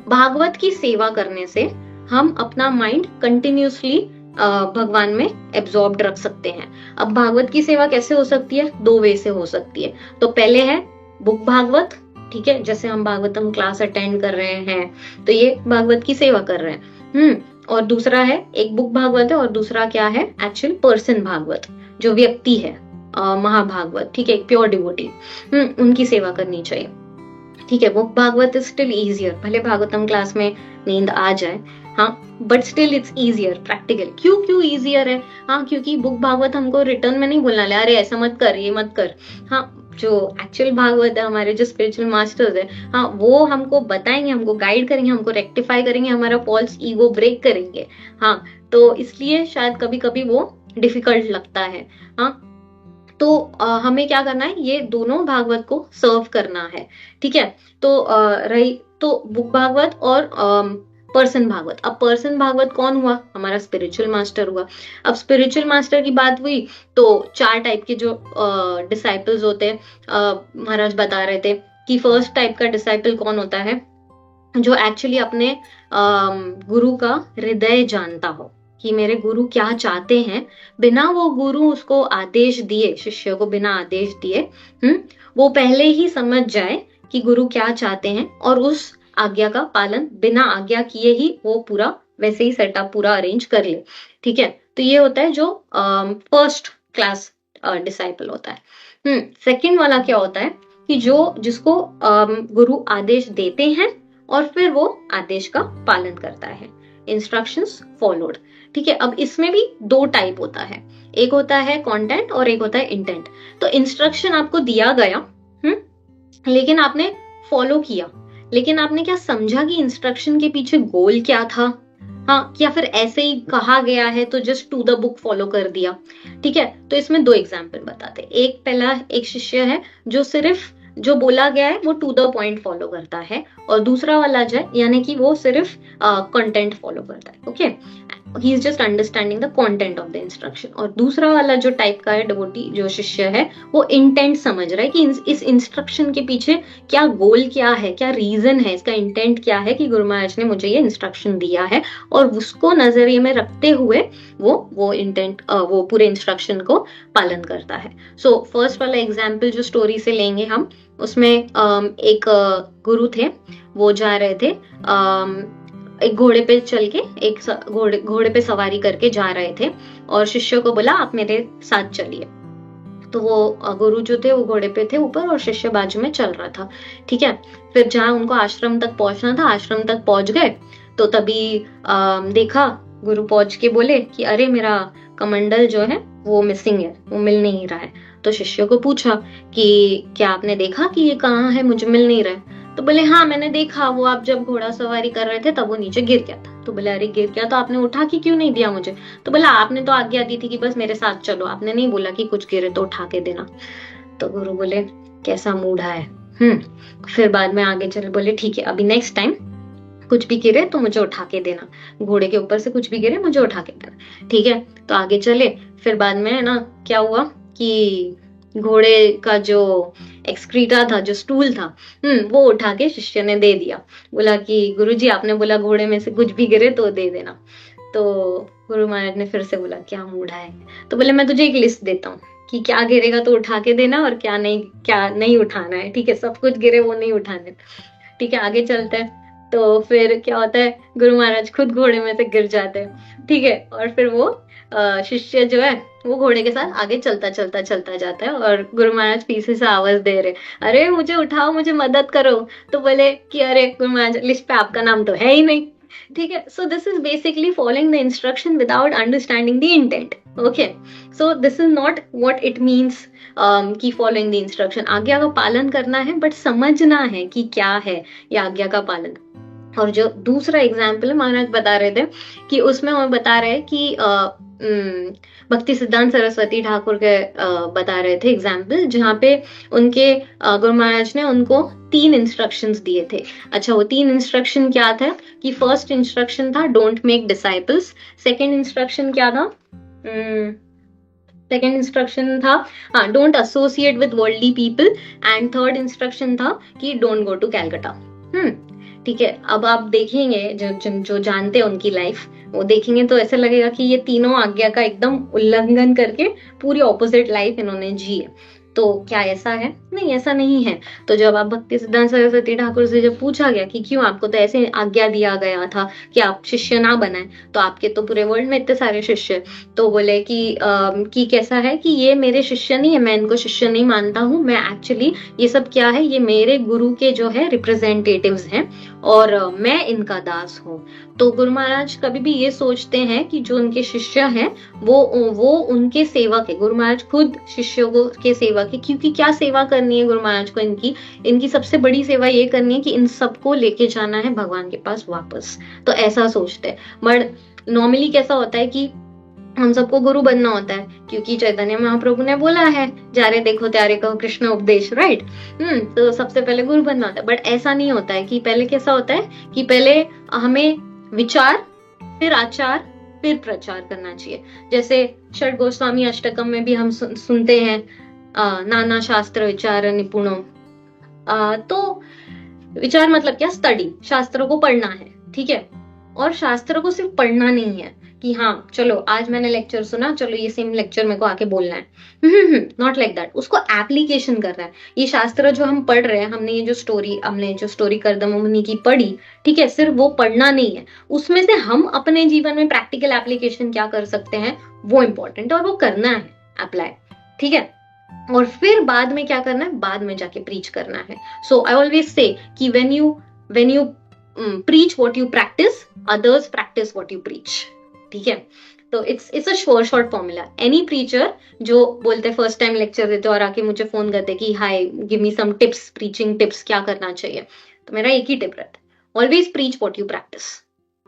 भागवत की सेवा करने से हम अपना माइंड कंटिन्यूसली भगवान में एब्सॉर्ब्ड रख सकते हैं। अब भागवत की सेवा कैसे हो सकती है, दो वे से हो सकती है। तो पहले है बुक भागवत, ठीक है, जैसे हम भागवतम क्लास अटेंड कर रहे हैं, तो ये भागवत की सेवा कर रहे हैं। और दूसरा है, एक बुक भागवत है और दूसरा क्या है, एक्चुअल पर्सन भागवत, जो व्यक्ति है, महाभागवत, ठीक है, प्योर डिवोटी, उनकी सेवा करनी चाहिए, ठीक है। Book Bhagavat is still easier, भले भागवतम क्लास में नींद आ जाए, हाँ, but still it's easier practical. क्यों इजियर है, हाँ, क्योंकि बुक भागवत हमको रिटर्न में नहीं बोलना है, अरे ऐसा मत कर, ये मत कर। हाँ, जो एक्चुअल भागवत है, हमारे जो स्पिरिचुअल मास्टर्स है, हाँ, वो हमको बताएंगे, हमको गाइड करेंगे, हमको रेक्टिफाई करेंगे, हमारा फॉल्स ईगो ब्रेक करेंगे। हाँ, तो इसलिए शायद कभी कभी वो डिफिकल्ट लगता है। हाँ, तो हमें क्या करना है, ये दोनों भागवत को सर्व करना है, ठीक है। तो रही तो बुक भागवत और पर्सन भागवत। अब पर्सन भागवत कौन हुआ? हमारा स्पिरिचुअल मास्टर हुआ। अब स्पिरिचुअल मास्टर की बात हुई तो 4 टाइप के जो डिसाइपल्स होते हैं, महाराज बता रहे थे कि फर्स्ट टाइप का डिसाइपल कौन होता है? जो एक्चुअली अपने गुरु का हृदय जानता हो कि मेरे गुरु क्या चाहते हैं, बिना वो गुरु उसको आदेश दिए, शिष्य को बिना आदेश दिए, वो पहले ही समझ जाए कि गुरु क्या चाहते हैं और उस आज्ञा का पालन बिना आज्ञा किए ही वो पूरा वैसे ही सेटअप पूरा अरेंज कर ले। ठीक है, तो ये होता है जो फर्स्ट क्लास डिसाइपल होता है। सेकंड वाला क्या होता है कि जो जिसको गुरु आदेश देते हैं और फिर वो आदेश का पालन करता है, इंस्ट्रक्शंस फॉलोड। ठीक है, अब इसमें भी 2 टाइप होता है, एक होता है कंटेंट और एक होता है इंटेंट। तो इंस्ट्रक्शन आपको दिया गया, लेकिन आपने फॉलो किया, लेकिन आपने क्या समझा कि इंस्ट्रक्शन के पीछे गोल क्या था? हाँ, या फिर ऐसे ही कहा गया है तो just to the book follow कर दिया। ठीक है, तो इसमें 2 एग्जाम्पल बताते हैं। एक पहला एक शिष्य है जो सिर्फ जो बोला गया है वो टू द पॉइंट फॉलो करता है, और दूसरा वाला जो है यानी कि वो सिर्फ कंटेंट फॉलो करता है। Okay, he is just understanding the content of the instruction. और दूसरा वाला जो टाइप का है डिवोटी जो शिष्य है, वो इंटेंट समझ रहा है कि इस इंस्ट्रक्शन के पीछे क्या गोल क्या है, क्या रीजन है, इसका इंटेंट क्या है कि गुरु महाराज ने मुझे ये इंस्ट्रक्शन दिया है, और उसको नजरिए में रखते हुए वो इंटेंट वो पूरे इंस्ट्रक्शन को पालन करता है। सो फर्स्ट वाला एग्जाम्पल जो स्टोरी से लेंगे हम, उसमें एक गुरु थे, वो जा रहे थे एक घोड़े पे चल के, एक घोड़े पे सवारी करके जा रहे थे, और शिष्य को बोला आप मेरे साथ चलिए। तो वो गुरु जो थे वो घोड़े पे थे ऊपर और शिष्य बाजू में चल रहा था। ठीक है, फिर जहाँ उनको आश्रम तक पहुंचना था, आश्रम तक पहुंच गए, तो तभी देखा, गुरु पहुंच के बोले कि अरे मेरा कमंडल जो है वो मिसिंग है, वो मिल नहीं रहा है। तो शिष्य को पूछा कि क्या आपने देखा कि ये कहाँ है, मुझे मिल नहीं रहा है? तो बोले हाँ मैंने देखा, वो आप जब घोड़ा सवारी कर रहे थे तब वो नीचे गिर गया था। तो बोले अरे गिर गया तो आपने उठा के क्यों नहीं दिया मुझे? तो बोला आपने तो आज्ञा दी थी कि बस मेरे साथ चलो, आपने नहीं बोला कि कुछ गिरे तो उठा के देना। तो गुरु बोले कैसा मूढ़ा है। फिर बाद में आगे चले, बोले ठीक है अभी नेक्स्ट टाइम कुछ भी गिरे तो मुझे उठा के देना, घोड़े के ऊपर से कुछ भी गिरे मुझे उठा के देना। ठीक है, तो आगे चले, फिर बाद में ना क्या हुआ कि घोड़े का जो एक्सक्रीटा था, जो स्टूल था, वो उठा के शिष्य ने दे दिया। बोला कि गुरुजी आपने बोला घोड़े में से कुछ भी गिरे तो दे देना। तो गुरु महाराज ने फिर से बोला क्या मूढ़ा है। तो बोले मैं तुझे एक लिस्ट देता हूँ कि क्या गिरेगा तो उठा के देना और क्या नहीं उठाना है। ठीक है, सब कुछ गिरे वो नहीं उठाने। ठीक है, आगे चलते हैं। तो फिर क्या होता है, गुरु महाराज खुद घोड़े में से गिर जाते हैं। ठीक है, और फिर वो शिष्य जो है वो घोड़े के साथ आगे चलता जाता है, और गुरु महाराज पीछे से आवाज दे रहे अरे मुझे उठाओ, मुझे मदद करो। तो बोले कि अरे गुरु महाराज लिस्ट पे आपका नाम तो है ही नहीं। ठीक है, so this is basically following the instruction without understanding the intent. Okay, so this is not what it means कि फॉलोइंग द इंस्ट्रक्शन, आज्ञा का पालन करना है बट समझना है कि क्या है ये आज्ञा का पालन। और जो दूसरा एग्जाम्पल महाराज बता रहे थे कि उसमें वो बता रहे कि भक्ति सिद्धांत सरस्वती ठाकुर के बता रहे थे एग्जाम्पल, जहाँ पे उनके गुरु महाराज ने उनको 3 इंस्ट्रक्शंस दिए थे। अच्छा, वो 3 इंस्ट्रक्शन क्या था कि फर्स्ट इंस्ट्रक्शन था don't make disciples, second instruction क्या था, सेकेंड इंस्ट्रक्शन था हाँ don't associate with worldly people, and third instruction था कि डोंट गो टू कैलकाटा। ठीक है, अब आप देखेंगे जो जानते हैं उनकी लाइफ, वो देखेंगे तो ऐसा लगेगा कि ये तीनों आज्ञा का एकदम उल्लंघन करके पूरी ऑपोजिट लाइफ इन्होंने जी है। तो क्या ऐसा है? नहीं, ऐसा नहीं है। तो जब आप भक्ति सिद्धांत सरस्वती ठाकुर से जब पूछा गया कि क्यों आपको तो ऐसे आज्ञा दिया गया था कि आप शिष्य ना बनाए, तो आपके तो पूरे वर्ल्ड में इतने सारे शिष्य, तो बोले कि कैसा है कि ये मेरे शिष्य नहीं है, मैं इनको शिष्य नहीं मानता हूँ, मैं एक्चुअली ये सब क्या है, ये मेरे गुरु के जो है रिप्रेजेंटेटिव्स हैं और मैं इनका दास हूँ। तो गुरु महाराज कभी भी ये सोचते हैं कि जो उनके शिष्य हैं वो उनके सेवक है। गुरु महाराज खुद शिष्यों को के सेवक है, क्योंकि क्या सेवा करनी है गुरु महाराज को, इनकी सबसे बड़ी सेवा ये करनी है कि इन सबको लेके जाना है भगवान के पास वापस। तो ऐसा सोचते हैं। बट नॉर्मली कैसा होता है कि हम सबको गुरु बनना होता है, क्योंकि चैतन्य महाप्रभु ने बोला है जा रे देखो त्यारे कहो कृष्ण उपदेश, राइट। तो सबसे पहले गुरु बनना होता है। बट ऐसा नहीं होता है कि पहले कैसा होता है कि पहले हमें विचार, फिर आचार, फिर प्रचार करना चाहिए। जैसे षड गोस्वामी अष्टकम में भी हम सुनते हैं नाना शास्त्र विचार निपुणों। तो विचार मतलब क्या? स्टडी, शास्त्रों को पढ़ना है, ठीक है। और शास्त्रों को सिर्फ पढ़ना नहीं है कि हाँ चलो आज मैंने लेक्चर सुना, चलो ये सेम लेक्चर मेरे को आके बोलना है, नॉट लाइक दैट। उसको एप्लीकेशन करना है। ये शास्त्र जो हम पढ़ रहे हैं, हमने जो स्टोरी कर्दम मुनि की पढ़ी, ठीक है, सिर्फ वो पढ़ना नहीं है, उसमें से हम अपने जीवन में प्रैक्टिकल एप्लीकेशन क्या कर सकते हैं वो इंपॉर्टेंट है, और वो करना है अप्लाई, ठीक है। और फिर बाद में क्या करना है? बाद में जाके प्रीच करना है। सो आई ऑलवेज से कि when you preach what you practice, others practice what you preach, ठीक है। तो it's a short formula. Any preacher जो बोलते फर्स्ट टाइम लेक्चर देते और आके मुझे फोन करते कि hi give me some tips, preaching tips, क्या करना चाहिए, तो मेरा एक ही टिप रहता है, always preach what you practice,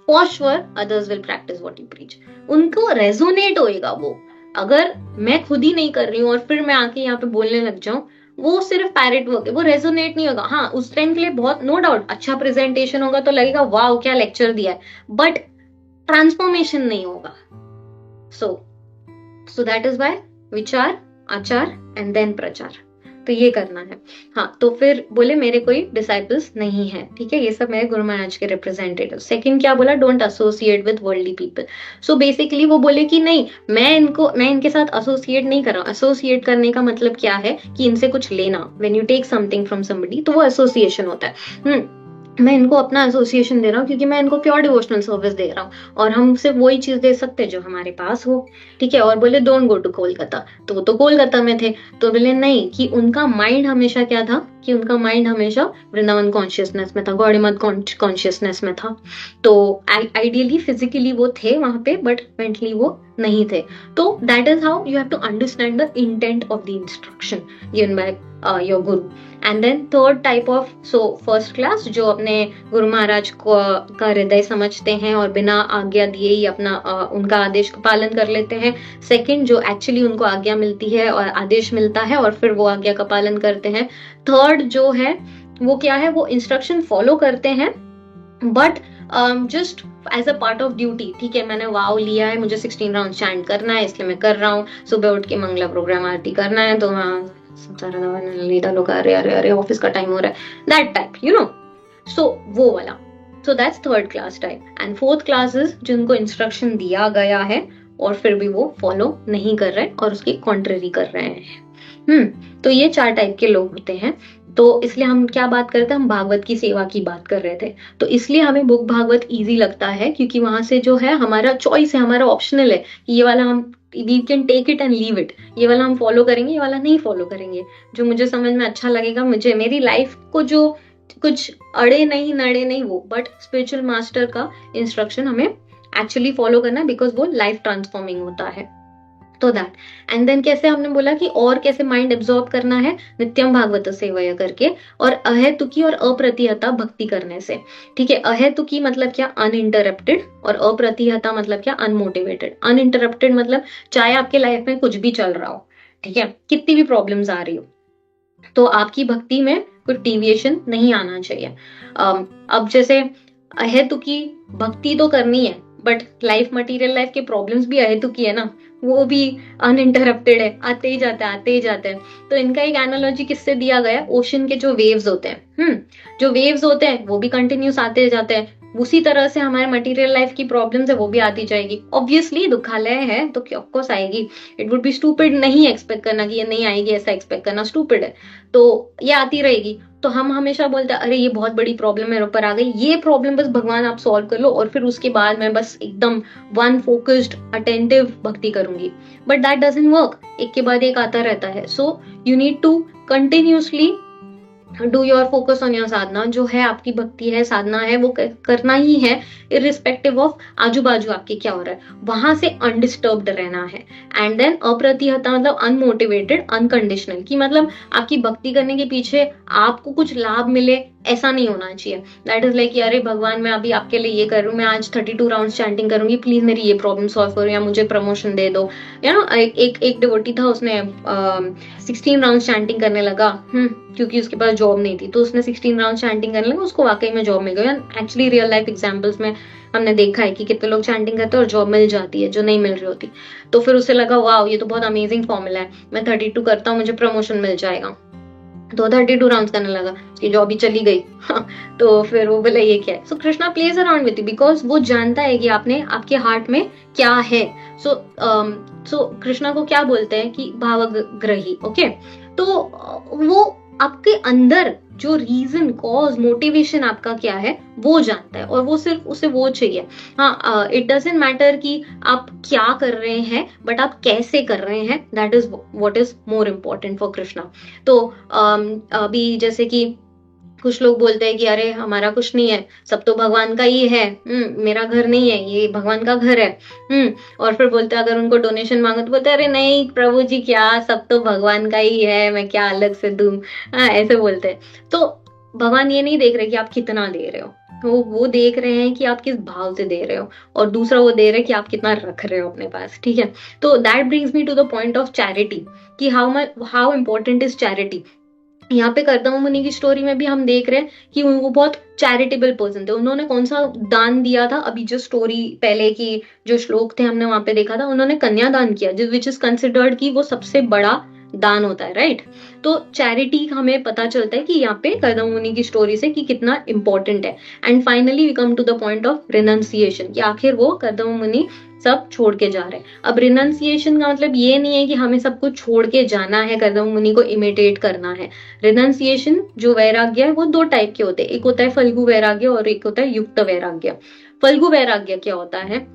for sure others will practice what you preach. उनको रेजोनेट होएगा वो। अगर मैं खुद ही नहीं कर रही हूँ और फिर मैं आके यहाँ पे बोलने लग जाऊं, वो सिर्फ पैरेट वर्क है, वो रेजोनेट नहीं होगा। हाँ उस टाइम के लिए बहुत, नो डाउट, अच्छा प्रेजेंटेशन होगा तो लगेगा वाह क्या लेक्चर दिया है, बट ट्रांसफॉर्मेशन नहीं होगा। सो दैट इज वाई विचार, आचार एंड देन प्रचार, तो ये करना है। हाँ, तो फिर बोले मेरे कोई डिसाइपल्स नहीं है, ठीक है, ये सब मेरे गुरु महाराज के रिप्रेजेंटेटिव। सेकंड क्या बोला? Don't associate with worldly people. So basically वो बोले कि नहीं, मैं इनके साथ एसोसिएट नहीं कर रहा हूँ। एसोसिएट करने का मतलब क्या है कि इनसे कुछ लेना, when you take something from somebody, तो वो एसोसिएशन होता है। मैं इनको अपना एसोसिएशन दे रहा हूँ क्योंकि मैं इनको प्योर डिवोशनल सर्विस दे रहा हूँ, और हम सिर्फ वही चीज दे सकते हैं जो हमारे पास हो, ठीक है। और बोले डोंट गो टू कोलकाता, तो वो तो कोलकाता में थे, तो बोले नहीं, कि उनका माइंड हमेशा क्या था, कि उनका माइंड हमेशा वृंदावन कॉन्शियसनेस में था, गौड़ीमठ कॉन्शियसनेस में था। तो आइडियली फिजिकली वो थे वहां पे, बट मेंटली वो नहीं थे। तो that is how you have to understand the intent of the instruction given by your guru. And then third type of, so first class जो अपने गुरु महाराज को का हृदय समझते हैं और बिना आज्ञा दिए ही अपना उनका आदेश का पालन कर लेते हैं। सेकंड जो एक्चुअली उनको आज्ञा मिलती है और आदेश मिलता है और फिर वो आज्ञा का पालन करते हैं। थर्ड जो है वो क्या है, वो इंस्ट्रक्शन फॉलो करते हैं but just as a part of duty, ठीक है, मैंने वाव लिया है, मुझे 16 राउंड चैंट करना है इसलिए मैं कर रहा हूँ, सुबह उठ के मंगला प्रोग्राम आरती करना है, तो लोग अरे ऑफिस का टाइम हो रहा है, दैट टाइप, यू नो। सो वो वाला, so that's third class type. And fourth class is जिनको इंस्ट्रक्शन दिया गया है और फिर भी वो फॉलो नहीं कर रहे और उसकी कॉन्ट्ररी कर रहे हैं। तो ये 4 टाइप के लोग होते हैं। तो इसलिए हम क्या बात कर रहे थे, हम भागवत की सेवा की बात कर रहे थे। तो इसलिए हमें बुक भागवत इजी लगता है क्योंकि वहां से जो है हमारा चॉइस है, हमारा ऑप्शनल है कि ये वाला हम we can take it and leave it, ये वाला हम फॉलो करेंगे, ये वाला नहीं फॉलो करेंगे। जो मुझे समझ में अच्छा लगेगा, मुझे मेरी लाइफ को जो कुछ अड़े नहीं नड़े नहीं वो, बट स्पिरिचुअल मास्टर का इंस्ट्रक्शन हमें एक्चुअली फॉलो करना है बिकॉज वो लाइफ ट्रांसफॉर्मिंग होता है। तो दैट, एंड देन कैसे हमने बोला कि और कैसे माइंड एब्जॉर्ब करना है, नित्यम भागवत सेवया करके, और अहेतुकी और अप्रतिहता भक्ति करने से, ठीक है। अहेतुकी मतलब क्या? अनइंटरप्टेड, और अप्रतिहता मतलब क्या? अनमोटिवेटेड। अनइंटरप्टेड मतलब चाहे आपके लाइफ में कुछ भी चल रहा हो, ठीक है, कितनी भी प्रॉब्लम्स आ रही हो, तो आपकी भक्ति में कुछ डिविएशन नहीं आना चाहिए। अब जैसे अहेतुकी भक्ति तो करनी है बट लाइफ, मटेरियल लाइफ के प्रॉब्लम्स भी अहेतुकी है ना, वो भी अनइंटरप्टेड है, आते ही जाते हैं आते ही जाते हैं। तो इनका एक एनालॉजी किससे दिया गया? ओशन के जो वेव्स होते हैं, जो वेव्स होते हैं वो भी कंटिन्यूस आते जाते हैं, उसी तरह से हमारे मटेरियल लाइफ की प्रॉब्लम्स है वो भी आती जाएगी। ऑब्वियसली दुखालय है तो ऑफकोर्स आएगी, इट वुड बी स्टूपिड नहीं एक्सपेक्ट करना कि ये नहीं आएगी, ऐसा एक्सपेक्ट करना स्टूपिड है। तो ये आती रहेगी। तो हम हमेशा बोलते हैं अरे ये बहुत बड़ी प्रॉब्लम मेरे ऊपर आ गई, ये प्रॉब्लम बस भगवान आप सॉल्व कर लो और फिर उसके बाद मैं बस एकदम वन फोकस्ड अटेंटिव भक्ति करूंगी, बट दैट डजंट वर्क। एक के बाद एक आता रहता है। So you need to continuously do your focus on your sadhana. जो है आपकी भक्ति है, साधना है, वो करना ही है इरिस्पेक्टिव ऑफ आजू बाजू आपके क्या हो रहा है, वहां से अनडिस्टर्ब्ड रहना है। एंड देन अप्रतिहता मतलब अनमोटिवेटेड, अनकंडीशनल, की मतलब आपकी भक्ति करने के पीछे आपको कुछ लाभ मिले ऐसा नहीं होना चाहिए। दैट इज लाइक अरे भगवान मैं अभी आपके लिए ये कर रही हूँ, मैं आज 32 राउंड्स चैंटिंग करूंगी, प्लीज मेरी ये प्रॉब्लम सॉल्व करो या मुझे प्रमोशन दे दो। यू नो एक डिवोटी था, उसने 16 राउंड चैंटिंग करने लगा, क्योंकि उसके पास जॉब नहीं थी, तो उसने 16 राउंड चैंटिंग करने लगा, उसको वाकई में जॉब मिल गई। एक्चुअली रियल लाइफ एग्जांपल्स में हमने देखा है कि कितने लोग चैंटिंग करते हैं और जॉब मिल जाती है जो नहीं मिल रही होती। तो फिर उसे लगा वाह ये तो बहुत अमेजिंग फॉर्मूला है, मैं 32 करता हूँ मुझे प्रमोशन मिल जाएगा। तो 32 राउंड्स करने लगा, उसकी जॉब भी चली गई। तो फिर वो बोला ये क्या है। So Krishna plays around with you because वो जानता है कि आपने आपके हार्ट में क्या है। सो कृष्णा को क्या बोलते हैं कि भावग्रही। ओके, तो वो आपके अंदर जो रीजन कॉज मोटिवेशन आपका क्या है वो जानता है, और वो सिर्फ उसे वो चाहिए। हाँ, इट डजंट मैटर कि आप क्या कर रहे हैं, बट आप कैसे कर रहे हैं, that is what is more important for Krishna. तो अभी जैसे कि कुछ लोग बोलते हैं कि अरे हमारा कुछ नहीं है, सब तो भगवान का ही है, मेरा घर नहीं है, ये भगवान का घर है। और फिर बोलते हैं, अगर उनको डोनेशन मांगो तो बोलते हैं अरे नहीं प्रभु जी क्या, सब तो भगवान का ही है, मैं क्या अलग से दूं। ऐसे बोलते हैं। तो भगवान ये नहीं देख रहे कि आप कितना दे रहे हो, वो देख रहे हैं कि आप किस भाव से दे रहे हो, और दूसरा वो दे रहे हैं कि आप कितना रख रहे हो अपने पास। ठीक है, तो that brings me to the point of charity, कि हाउ इम्पोर्टेंट इज चैरिटी। यहाँ पे करदम मुनि की स्टोरी में भी हम देख रहे हैं कि वो बहुत चैरिटेबल पर्सन थे। उन्होंने कौन सा दान दिया था, अभी जो स्टोरी पहले की जो श्लोक थे हमने वहां पे देखा था, उन्होंने कन्या दान किया, विच इज कंसिडर्ड कि वो सबसे बड़ा दान होता है, राइट। तो चैरिटी हमें पता चलता है कि यहाँ पे करदम मुनि की स्टोरी से कि कितना इंपॉर्टेंट है। And finally we come to the point of renunciation, कि आखिर वो करदम मुनि सब छोड़ के जा रहे हैं। अब रिनंसिएशन का मतलब ये नहीं है कि हमें सब कुछ छोड़ के जाना है, करदम मुनि को इमिटेट करना है। रिनंसिएशन जो वैराग्य है वो दो टाइप के होते हैं, एक होता है फल्गु वैराग्य और एक होता है युक्त वैराग्य। फल्गु वैराग्य क्या होता है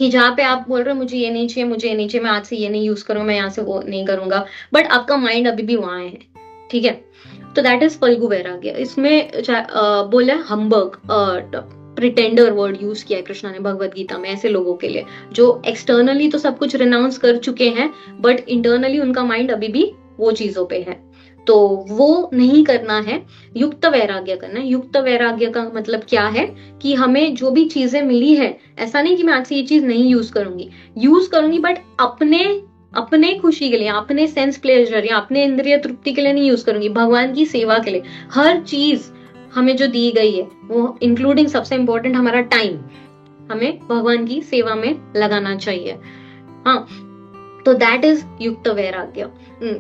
कि जहाँ पे आप बोल रहे हो मुझे ये नहीं चाहिए, मुझे ये नहीं चाहिए, मैं आज से ये नहीं यूज करूंगा, मैं यहाँ से वो नहीं करूंगा, बट आपका माइंड अभी भी वहां है। ठीक है, तो दैट इज फल्गु वैराग्य। इसमें बोला हम्बर्ग, प्रिटेंडर वर्ड यूज किया है कृष्णा ने भगवत गीता में ऐसे लोगों के लिए जो एक्सटर्नली तो सब कुछ रिनाउंस कर चुके हैं, बट इंटरनली उनका माइंड अभी भी वो चीजों पे है। तो वो नहीं करना है, युक्त वैराग्य करना है। युक्त वैराग्य का मतलब क्या है कि हमें जो भी चीजें मिली है, ऐसा नहीं कि मैं आज से ये चीज नहीं यूज करूंगी, बट अपने खुशी के लिए, अपने सेंस प्लेजर या अपने इंद्रिय तृप्ति के लिए नहीं यूज करूंगी, भगवान की सेवा के लिए। हर चीज हमें जो दी गई है वो इंक्लूडिंग सबसे इंपॉर्टेंट हमारा टाइम, हमें भगवान की सेवा में लगाना चाहिए। हाँ, तो दैट इज युक्त वैराग्य।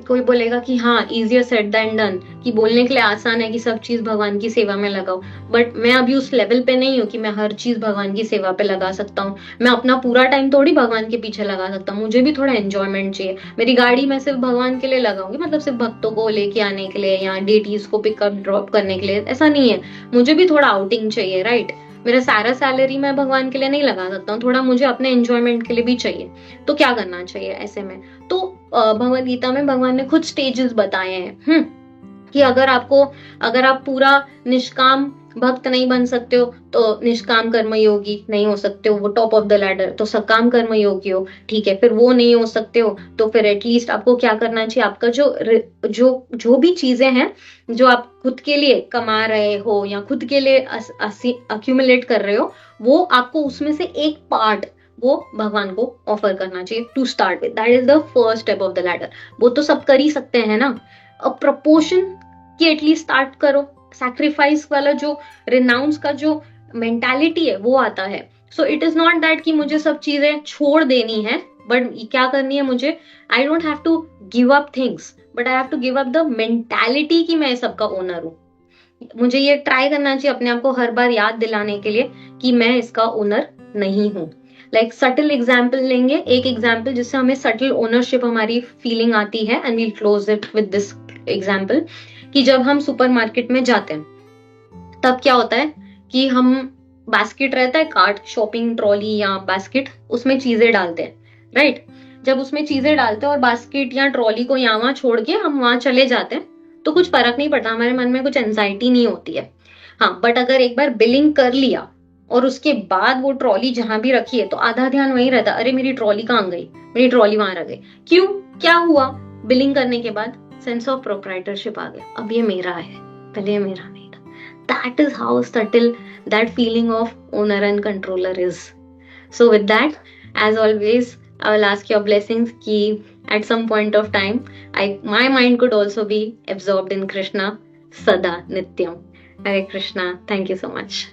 कोई बोलेगा कि हाँ इजियर सेड देन डन, कि बोलने के लिए आसान है कि सब चीज भगवान की सेवा में लगाओ, बट मैं अभी उस लेवल पे नहीं हूँ कि मैं हर चीज भगवान की सेवा पे लगा सकता हूँ। मैं अपना पूरा टाइम थोड़ी भगवान के पीछे लगा सकता हूँ, मुझे भी थोड़ा एंजॉयमेंट चाहिए। मेरी गाड़ी मैं सिर्फ भगवान के लिए लगाऊंगी, मतलब सिर्फ भक्तों को लेके आने के लिए या डेटीज को पिकअप ड्रॉप करने के लिए, ऐसा नहीं है। मुझे भी थोड़ा आउटिंग चाहिए, राइट। मेरा सारा सैलरी मैं भगवान के लिए नहीं लगा सकता हूँ, थोड़ा मुझे अपने एंजॉयमेंट के लिए भी चाहिए। तो क्या करना चाहिए ऐसे में? तो भगवद गीता में भगवान ने खुद स्टेजेस बताए हैं, कि अगर आप पूरा निष्काम भक्त नहीं बन सकते हो तो निष्काम कर्म योगी नहीं हो सकते हो, वो टॉप ऑफ द लैडर। तो सकाम कर्म योगी हो, ठीक है, फिर वो नहीं हो सकते हो तो फिर एटलीस्ट आपको क्या करना चाहिए, आपका जो भी चीजें हैं जो आप खुद के लिए कमा रहे हो या खुद के लिए अक्यूमुलेट कर रहे हो, वो आपको उसमें से एक पार्ट वो भगवान को ऑफर करना चाहिए to start with. That is the first step of the ladder. वो तो सब कर ही सकते हैं ना, अब प्रपोर्शन की एटलीस्ट स्टार्ट करो। सैक्रिफाइस वाला जो रिनाउंस का जो मेंटालिटी है वो आता है। So it is not that कि मुझे सब चीजें छोड़ देनी है, बट क्या करनी है मुझे, I don't have to give up things, but I have to give up the mentality कि मैं सबका ओनर हूं। मुझे ये ट्राई करना चाहिए अपने आप को हर बार याद दिलाने के लिए कि मैं इसका ओनर नहीं हूं। लाइक सटल एग्जाम्पल लेंगे, एक एग्जाम्पल जिससे हमें सटल ओनरशिप हमारी फीलिंग आती है, and we'll close it with this example, कि जब हम सुपरमार्केट में जाते हैं तब क्या होता है कि हम बास्केट रहता है, कार्ट, शॉपिंग ट्रॉली या बास्केट, उसमें चीजें डालते हैं, राइट। जब उसमें चीजें डालते हैं और बास्केट या ट्रॉली को यहाँ वहां छोड़ के हम वहां चले जाते हैं तो कुछ फर्क नहीं पड़ता, हमारे मन में कुछ एंजाइटी नहीं होती है। हाँ, बट अगर एक बार बिलिंग कर लिया और उसके बाद वो ट्रॉली जहां भी रखी है तो आधा ध्यान वहीं रहता, अरे मेरी ट्रॉली कहाँ गई, मेरी ट्रॉली वहां रह गई। क्यों, क्या हुआ? बिलिंग करने के बाद सेंस ऑफ प्रोप्राइटरशिप आ गया, अब ये मेरा है, पहले ये मेरा नहीं था। that is how subtle that feeling of owner and controller is. So with that, as always, I will ask your blessings ki at some point of time my mind could also be absorbed in Krishna sada nityam. Hare Krishna. Thank you so much.